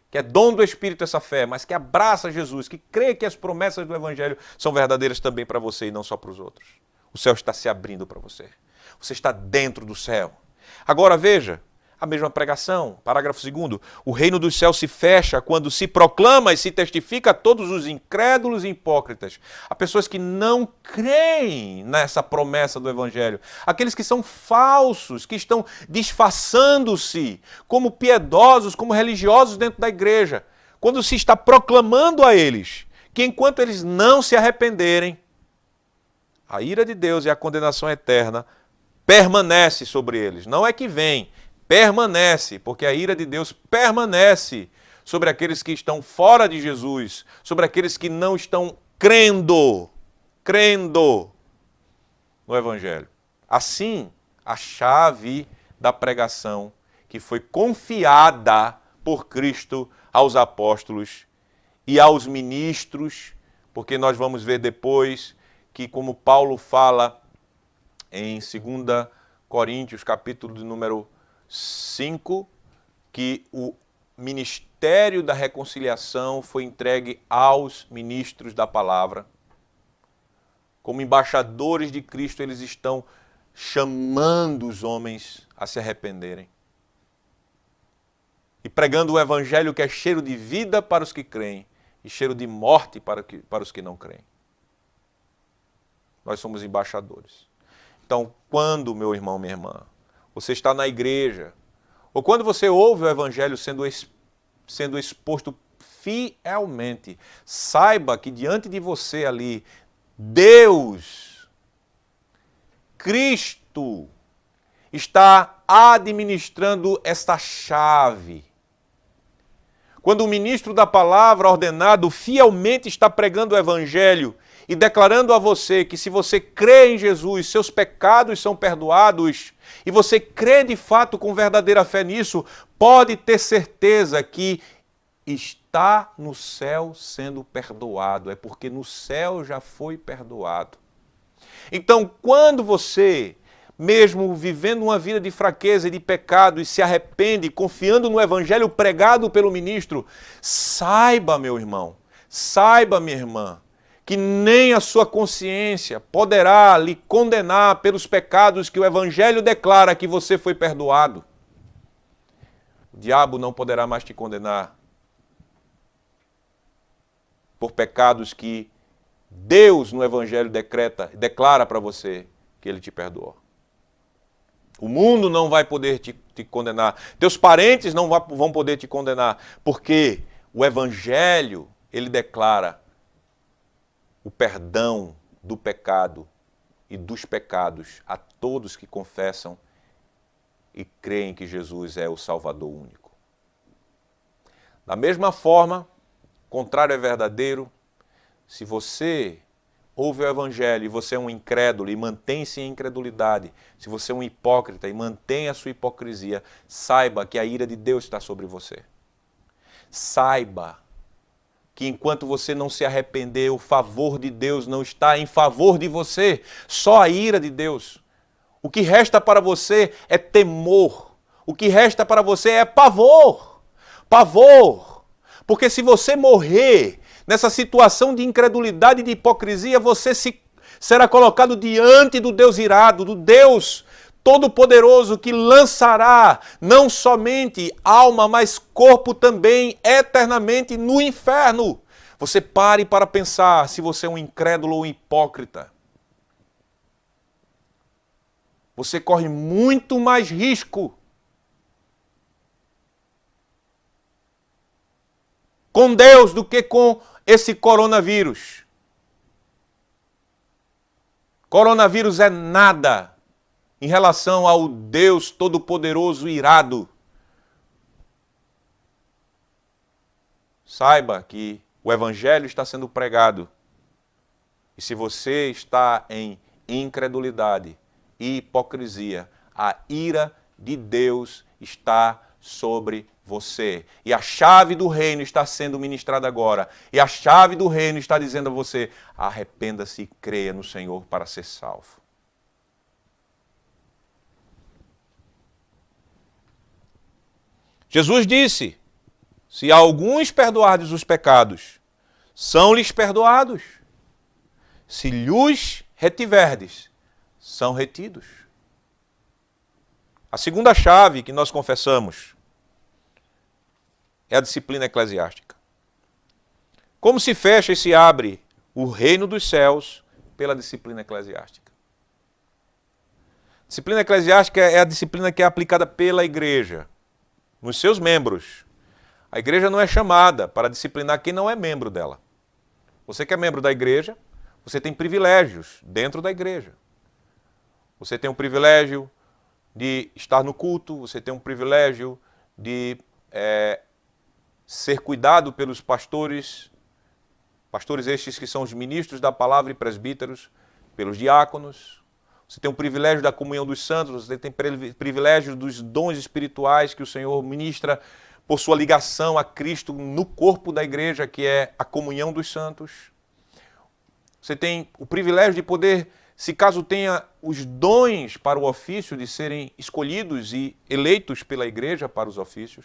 que é dom do Espírito essa fé, mas que abraça Jesus, que crê que as promessas do Evangelho são verdadeiras também para você e não só para os outros. O céu está se abrindo para você. Você está dentro do céu. Agora veja, a mesma pregação, parágrafo 2º, o reino dos céus se fecha quando se proclama e se testifica a todos os incrédulos e hipócritas, a pessoas que não creem nessa promessa do Evangelho, aqueles que são falsos, que estão disfarçando-se como piedosos, como religiosos dentro da igreja, quando se está proclamando a eles que enquanto eles não se arrependerem, a ira de Deus e a condenação eterna permanece sobre eles. Não é que vem, permanece, porque a ira de Deus permanece sobre aqueles que estão fora de Jesus, sobre aqueles que não estão crendo no Evangelho. Assim, a chave da pregação que foi confiada por Cristo aos apóstolos e aos ministros, porque nós vamos ver depois que, como Paulo fala em 2 Coríntios, capítulo de número 5, que o ministério da reconciliação foi entregue aos ministros da palavra. como embaixadores de Cristo, eles estão chamando os homens a se arrependerem. E pregando o evangelho que é cheiro de vida para os que creem e cheiro de morte para os que não creem. Nós somos embaixadores. Então, quando, meu irmão, minha irmã, você está na igreja, ou quando você ouve o evangelho sendo exposto fielmente, saiba que diante de você ali, Deus, Cristo, está administrando esta chave. Quando o ministro da palavra ordenado fielmente está pregando o evangelho e declarando a você que se você crê em Jesus, seus pecados são perdoados, e você crê de fato com verdadeira fé nisso, pode ter certeza que está no céu sendo perdoado. É porque no céu já foi perdoado. Então, quando você, mesmo vivendo uma vida de fraqueza e de pecado e se arrepende, confiando no evangelho pregado pelo ministro, saiba, meu irmão, saiba, minha irmã, que nem a sua consciência poderá lhe condenar pelos pecados que o evangelho declara que você foi perdoado. O diabo não poderá mais te condenar por pecados que Deus no evangelho declara para você que ele te perdoou. O mundo não vai poder te condenar. Teus parentes não vão poder te condenar. Porque o evangelho, ele declara o perdão do pecado e dos pecados a todos que confessam e creem que Jesus é o Salvador único. Da mesma forma, contrário é verdadeiro, se você ouve o evangelho e você é um incrédulo e mantém-se em incredulidade, se você é um hipócrita e mantém a sua hipocrisia, saiba que a ira de Deus está sobre você. Saiba que enquanto você não se arrepender, o favor de Deus não está em favor de você, só a ira de Deus. O que resta para você é temor. O que resta para você é pavor. Pavor. Porque se você morrer nessa situação de incredulidade e de hipocrisia, você será colocado diante do Deus irado, do Deus Todo-Poderoso, que lançará não somente alma, mas corpo também eternamente no inferno. Você pare para pensar se você é um incrédulo ou um hipócrita. Você corre muito mais risco com Deus do que com esse coronavírus. Coronavírus é nada em relação ao Deus Todo-Poderoso e irado. Saiba que o evangelho está sendo pregado. E se você está em incredulidade e hipocrisia, a ira de Deus está sobre você. E a chave do reino está sendo ministrada agora. E a chave do reino está dizendo a você: arrependa-se e creia no Senhor para ser salvo. Jesus disse: se a alguns perdoardes os pecados, são-lhes perdoados. Se lhes retiverdes, são retidos. A segunda chave que nós confessamos é a disciplina eclesiástica. Como se fecha e se abre o reino dos céus pela disciplina eclesiástica? Disciplina eclesiástica é a disciplina que é aplicada pela igreja, nos seus membros. A igreja não é chamada para disciplinar quem não é membro dela. Você que é membro da igreja, você tem privilégios dentro da igreja. Você tem o privilégio de estar no culto, você tem um privilégio de ser cuidado pelos pastores estes que são os ministros da palavra e presbíteros, pelos diáconos. Você tem o privilégio da comunhão dos santos, você tem privilégio dos dons espirituais que o Senhor ministra por sua ligação a Cristo no corpo da igreja, que é a comunhão dos santos. Você tem o privilégio de poder, se caso tenha os dons para o ofício, de serem escolhidos e eleitos pela igreja para os ofícios.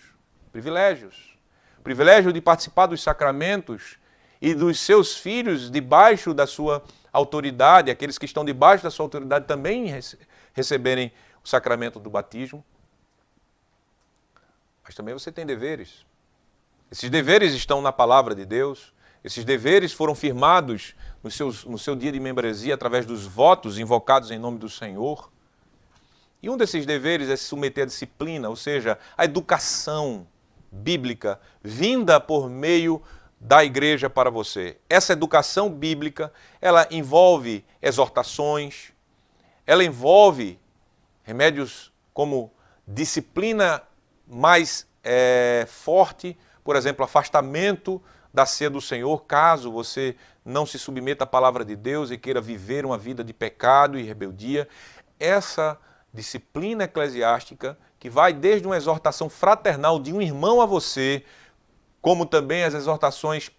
Privilégios. Privilégio de participar dos sacramentos e dos seus filhos debaixo da sua autoridade, aqueles que estão debaixo da sua autoridade também receberem o sacramento do batismo. Mas também você tem deveres. Esses deveres estão na palavra de Deus. Esses deveres foram firmados no seu dia de membresia através dos votos invocados em nome do Senhor. E um desses deveres é se submeter à disciplina, ou seja, à educação bíblica vinda por meio da igreja para você. Essa educação bíblica, ela envolve exortações, ela envolve remédios como disciplina mais forte, por exemplo, afastamento da ceia do Senhor, caso você não se submeta à palavra de Deus e queira viver uma vida de pecado e rebeldia. Essa disciplina eclesiástica, que vai desde uma exortação fraternal de um irmão a você, como também as exortações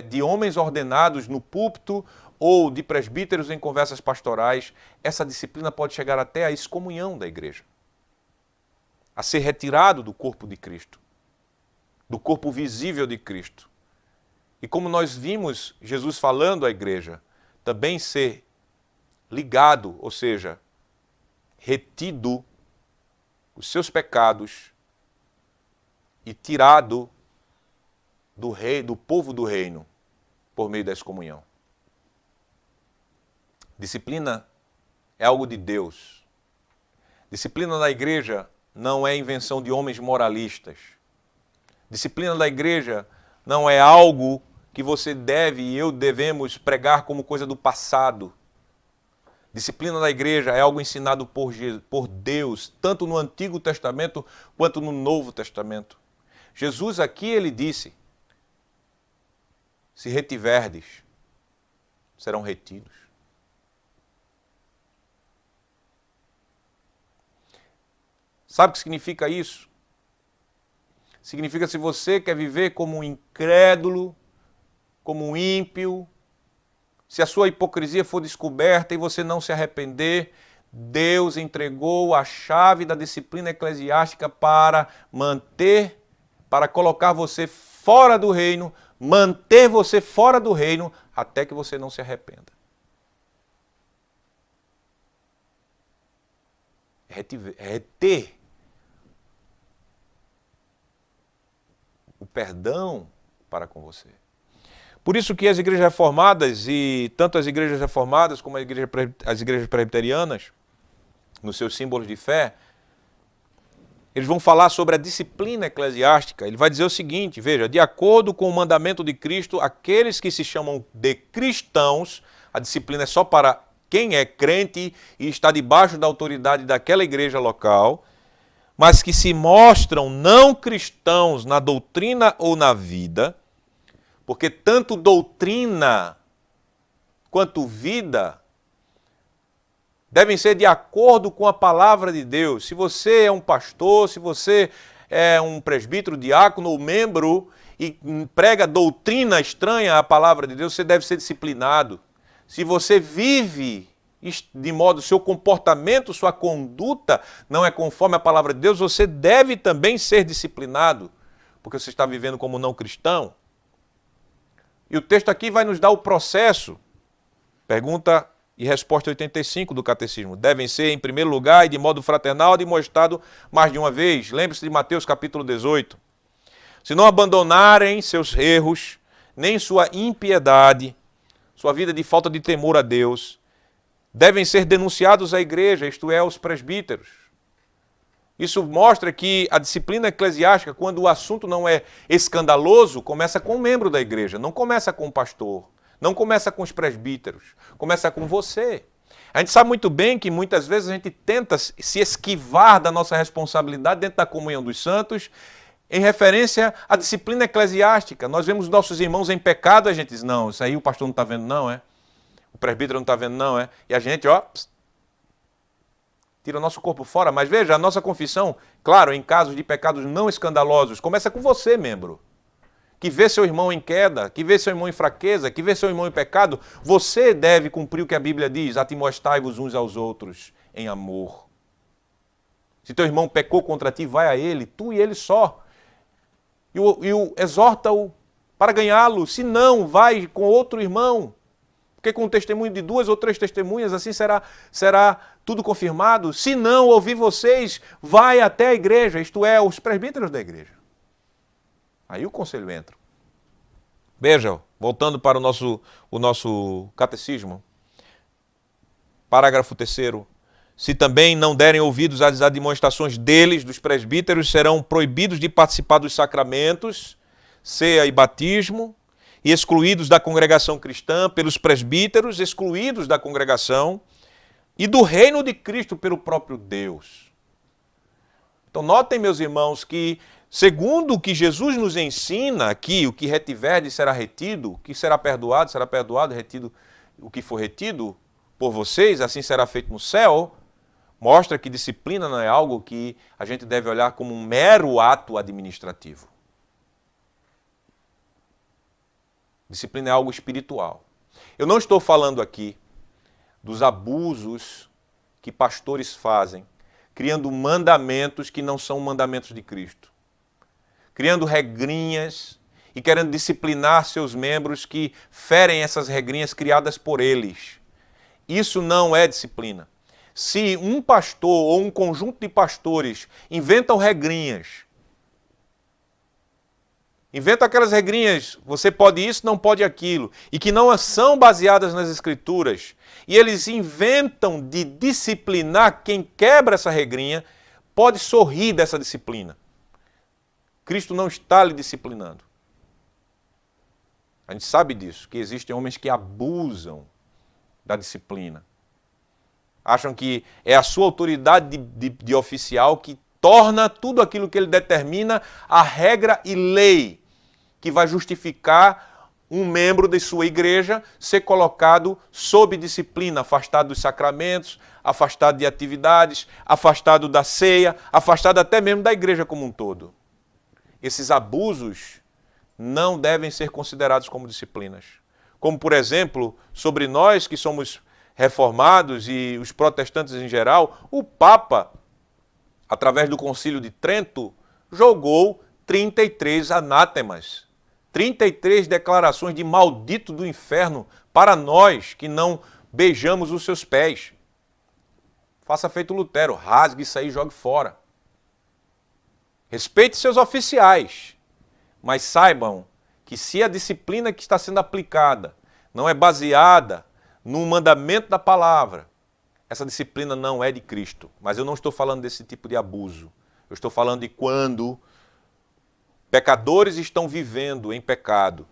de homens ordenados no púlpito ou de presbíteros em conversas pastorais, essa disciplina pode chegar até a excomunhão da igreja, a ser retirado do corpo de Cristo, do corpo visível de Cristo. E como nós vimos Jesus falando à igreja, também ser ligado, ou seja, retido os seus pecados e tirado do povo do reino por meio da excomunhão. Disciplina é algo de Deus. Disciplina da igreja não é invenção de homens moralistas. Disciplina da igreja não é algo que você deve e eu devemos pregar como coisa do passado. Disciplina da igreja é algo ensinado por Deus, tanto no Antigo Testamento quanto no Novo Testamento. Jesus aqui, ele disse, se retiverdes, serão retidos. Sabe o que significa isso? Significa se você quer viver como um incrédulo, como um ímpio, se a sua hipocrisia for descoberta e você não se arrepender, Deus entregou a chave da disciplina eclesiástica para colocar você fora do reino, manter você fora do reino, até que você não se arrependa. É ter o perdão para com você. Por isso que as igrejas reformadas, e tanto as igrejas reformadas como as igrejas presbiterianas, nos seus símbolos de fé, eles vão falar sobre a disciplina eclesiástica. Ele vai dizer o seguinte, veja, de acordo com o mandamento de Cristo, aqueles que se chamam de cristãos, a disciplina é só para quem é crente e está debaixo da autoridade daquela igreja local, mas que se mostram não cristãos na doutrina ou na vida, porque tanto doutrina quanto vida devem ser de acordo com a palavra de Deus. Se você é um pastor, se você é um presbítero, diácono ou membro e prega doutrina estranha à palavra de Deus, você deve ser disciplinado. Se você vive de modo, seu comportamento, sua conduta não é conforme a palavra de Deus, você deve também ser disciplinado, porque você está vivendo como não cristão. E o texto aqui vai nos dar o processo. Pergunta e resposta 85 do Catecismo. Devem ser, em primeiro lugar, e de modo fraternal, demonstrado mais de uma vez. Lembre-se de Mateus capítulo 18. Se não abandonarem seus erros, nem sua impiedade, sua vida de falta de temor a Deus, devem ser denunciados à igreja, isto é, aos presbíteros. Isso mostra que a disciplina eclesiástica, quando o assunto não é escandaloso, começa com o membro da igreja, não começa com o pastor, não começa com os presbíteros, começa com você. A gente sabe muito bem que muitas vezes a gente tenta se esquivar da nossa responsabilidade dentro da comunhão dos santos, em referência à disciplina eclesiástica. Nós vemos nossos irmãos em pecado, a gente diz, não, isso aí o pastor não está vendo não, é? O presbítero não está vendo não, é? E a gente, tira o nosso corpo fora. Mas veja, a nossa confissão, claro, em casos de pecados não escandalosos, começa com você, membro, que vê seu irmão em queda, que vê seu irmão em fraqueza, que vê seu irmão em pecado. Você deve cumprir o que a Bíblia diz, admoestai-vos uns aos outros em amor. Se teu irmão pecou contra ti, vai a ele, tu e ele só. E exorta-o para ganhá-lo, se não, vai com outro irmão. Porque com o testemunho de 2 ou 3 testemunhas, assim será tudo confirmado. Se não ouvir vocês, vai até a igreja, isto é, os presbíteros da igreja. Aí o conselho entra. Veja, voltando para o nosso catecismo, parágrafo 3º. Se também não derem ouvidos às admoestações deles, dos presbíteros, serão proibidos de participar dos sacramentos, ceia e batismo, e excluídos da congregação cristã pelos presbíteros, excluídos da congregação, e do reino de Cristo pelo próprio Deus. Então notem, meus irmãos, que segundo o que Jesus nos ensina aqui, o que retiverdes será retido, o que será perdoado, retido o que for retido por vocês, assim será feito no céu. Mostra que disciplina não é algo que a gente deve olhar como um mero ato administrativo. Disciplina é algo espiritual. Eu não estou falando aqui dos abusos que pastores fazem, criando mandamentos que não são mandamentos de Cristo. Criando regrinhas e querendo disciplinar seus membros que ferem essas regrinhas criadas por eles. Isso não é disciplina. Se um pastor ou um conjunto de pastores inventam regrinhas, inventam aquelas regrinhas, você pode isso, não pode aquilo, e que não são baseadas nas Escrituras, e eles inventam de disciplinar quem quebra essa regrinha, pode sorrir dessa disciplina. Cristo não está lhe disciplinando. A gente sabe disso, que existem homens que abusam da disciplina. Acham que é a sua autoridade de oficial que torna tudo aquilo que ele determina a regra e lei que vai justificar um membro de sua igreja ser colocado sob disciplina, afastado dos sacramentos, afastado de atividades, afastado da ceia, afastado até mesmo da igreja como um todo. Esses abusos não devem ser considerados como disciplinas. Como, por exemplo, sobre nós que somos reformados e os protestantes em geral, o Papa, através do Concílio de Trento, jogou 33 anátemas, 33 declarações de maldito do inferno para nós que não beijamos os seus pés. Faça feito Lutero, rasgue isso aí e jogue fora. Respeite seus oficiais, mas saibam que se a disciplina que está sendo aplicada não é baseada no mandamento da palavra, essa disciplina não é de Cristo. Mas eu não estou falando desse tipo de abuso. Eu estou falando de quando pecadores estão vivendo em pecado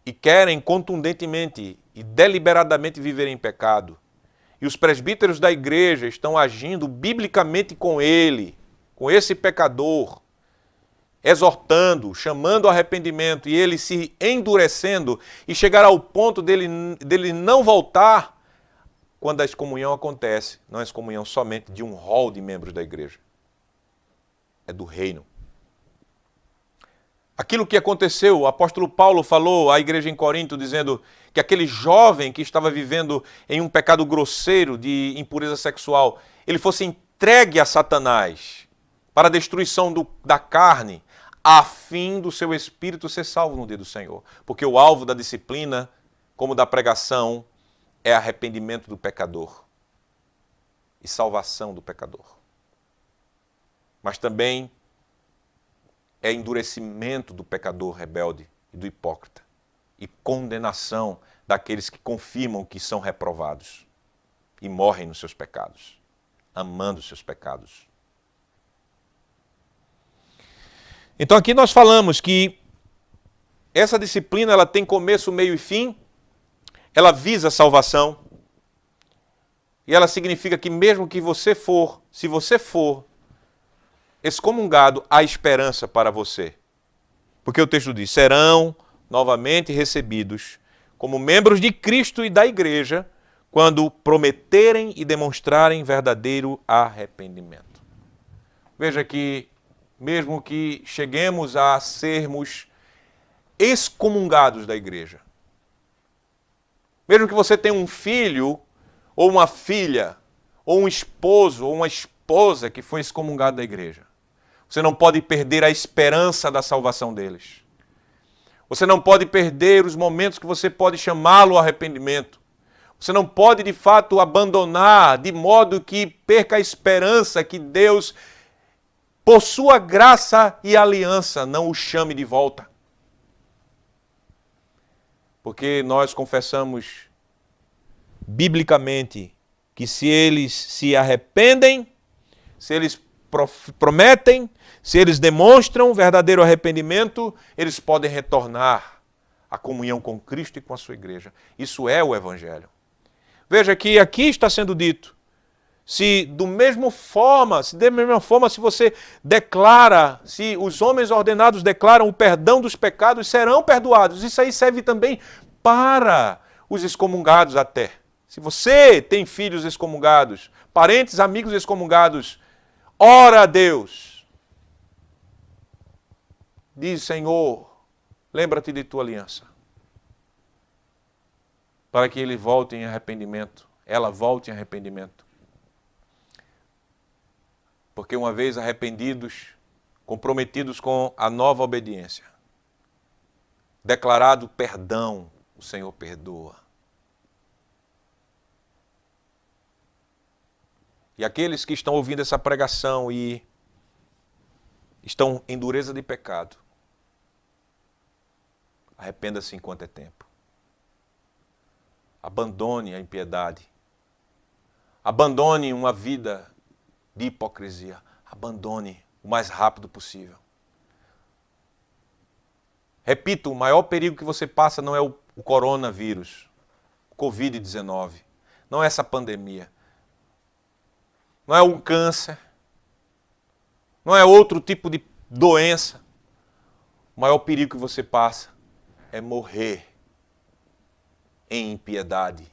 e querem contundentemente e deliberadamente viver em pecado. E os presbíteros da igreja estão agindo biblicamente com ele, com esse pecador, exortando, chamando ao arrependimento, e ele se endurecendo e chegar ao ponto dele não voltar quando a excomunhão acontece. Não é excomunhão somente de um rol de membros da igreja. É do reino. Aquilo que aconteceu, o apóstolo Paulo falou à igreja em Corinto, dizendo que aquele jovem que estava vivendo em um pecado grosseiro de impureza sexual, ele fosse entregue a Satanás para a destruição da carne, a fim do seu espírito ser salvo no dia do Senhor. Porque o alvo da disciplina, como da pregação, é arrependimento do pecador e salvação do pecador. Mas também é endurecimento do pecador rebelde e do hipócrita e condenação daqueles que confirmam que são reprovados e morrem nos seus pecados, amando os seus pecados. Então aqui nós falamos que essa disciplina ela tem começo, meio e fim, ela visa a salvação e ela significa que mesmo que você for, se você for excomungado, há esperança para você. Porque o texto diz, serão novamente recebidos como membros de Cristo e da igreja quando prometerem e demonstrarem verdadeiro arrependimento. Veja que mesmo que cheguemos a sermos excomungados da igreja. Mesmo que você tenha um filho, ou uma filha, ou um esposo, ou uma esposa que foi excomungado da igreja. Você não pode perder a esperança da salvação deles. Você não pode perder os momentos que você pode chamá-lo ao arrependimento. Você não pode, de fato, abandonar de modo que perca a esperança que Deus, por sua graça e aliança, não o chame de volta. Porque nós confessamos biblicamente que se eles se arrependem, se eles prometem, se eles demonstram verdadeiro arrependimento, eles podem retornar à comunhão com Cristo e com a sua igreja. Isso é o Evangelho. Veja que aqui está sendo dito, se da mesma forma, se você declara, se os homens ordenados declaram o perdão dos pecados, serão perdoados. Isso aí serve também para os excomungados até. Se você tem filhos excomungados, parentes, amigos excomungados, ora a Deus. Diz, Senhor, lembra-te de tua aliança. Para que ele volte em arrependimento, ela volte em arrependimento. Porque uma vez arrependidos, comprometidos com a nova obediência, declarado perdão, o Senhor perdoa. E aqueles que estão ouvindo essa pregação e estão em dureza de pecado, arrependa-se enquanto é tempo. Abandone a impiedade. Abandone uma vida de hipocrisia. Abandone o mais rápido possível. Repito, o maior perigo que você passa não é o coronavírus, o Covid-19. Não é essa pandemia. Não é um câncer. Não é outro tipo de doença. O maior perigo que você passa é morrer em impiedade.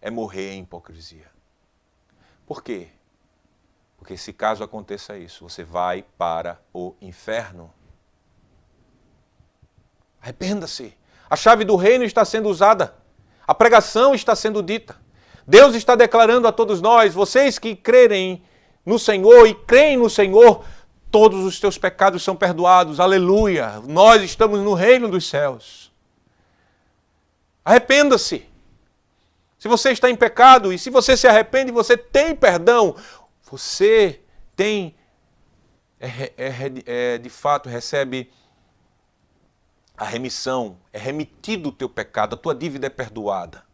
É morrer em hipocrisia. Por quê? Porque se caso aconteça isso, você vai para o inferno. Arrependa-se. A chave do reino está sendo usada. A pregação está sendo dita. Deus está declarando a todos nós, vocês que crerem no Senhor e creem no Senhor, todos os teus pecados são perdoados. Aleluia! Nós estamos no reino dos céus. Arrependa-se. Se você está em pecado e se você se arrepende, você tem perdão. Você tem, de fato, recebe a remissão. É remitido o teu pecado, a tua dívida é perdoada.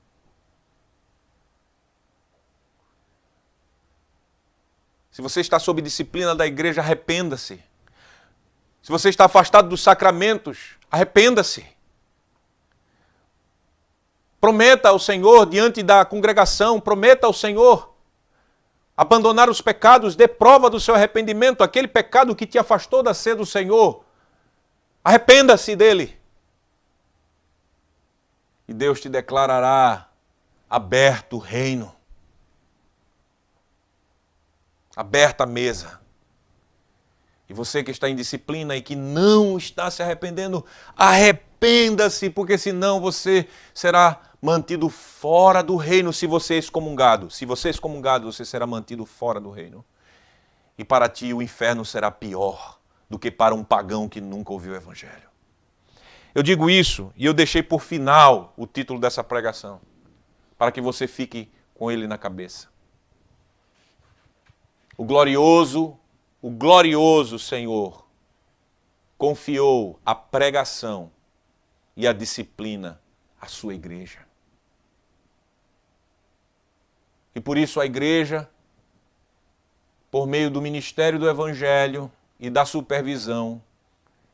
Se você está sob disciplina da igreja, arrependa-se. Se você está afastado dos sacramentos, arrependa-se. Prometa ao Senhor diante da congregação, prometa ao Senhor abandonar os pecados, dê prova do seu arrependimento, aquele pecado que te afastou da sede do Senhor. Arrependa-se dele. E Deus te declarará aberto o reino. Aberta a mesa. E você que está em disciplina e que não está se arrependendo, arrependa-se, porque senão você será mantido fora do reino se você é excomungado. Se você é excomungado, você será mantido fora do reino. E para ti o inferno será pior do que para um pagão que nunca ouviu o Evangelho. Eu digo isso e eu deixei por final o título dessa pregação, para que você fique com ele na cabeça. O glorioso Senhor confiou a pregação e a disciplina à sua igreja. E por isso a igreja, por meio do ministério do Evangelho e da supervisão,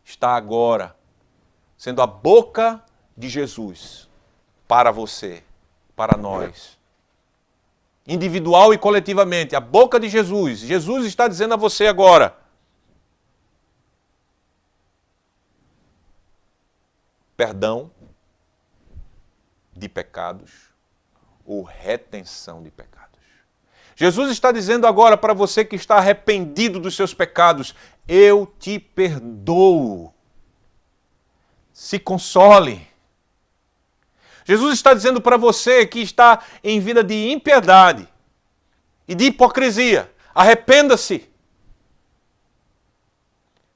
está agora sendo a boca de Jesus para você, para nós. Individual e coletivamente, a boca de Jesus. Jesus está dizendo a você agora: perdão de pecados ou retenção de pecados. Jesus está dizendo agora para você que está arrependido dos seus pecados: eu te perdoo. Se console. Jesus está dizendo para você que está em vida de impiedade e de hipocrisia: arrependa-se.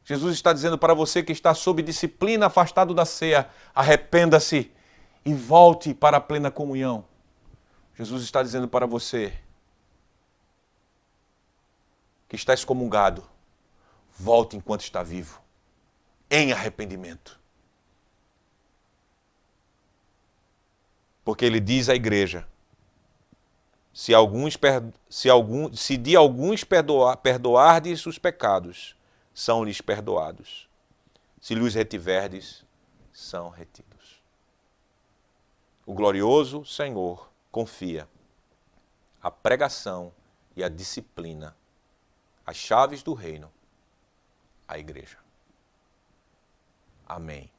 Jesus está dizendo para você que está sob disciplina, afastado da ceia, arrependa-se e volte para a plena comunhão. Jesus está dizendo para você que está excomungado, volte enquanto está vivo, em arrependimento. Porque ele diz à igreja, se de alguns perdoardes os pecados, são-lhes perdoados. Se lhes retiverdes, são retidos. O glorioso Senhor confia a pregação e a disciplina, as chaves do reino, à igreja. Amém.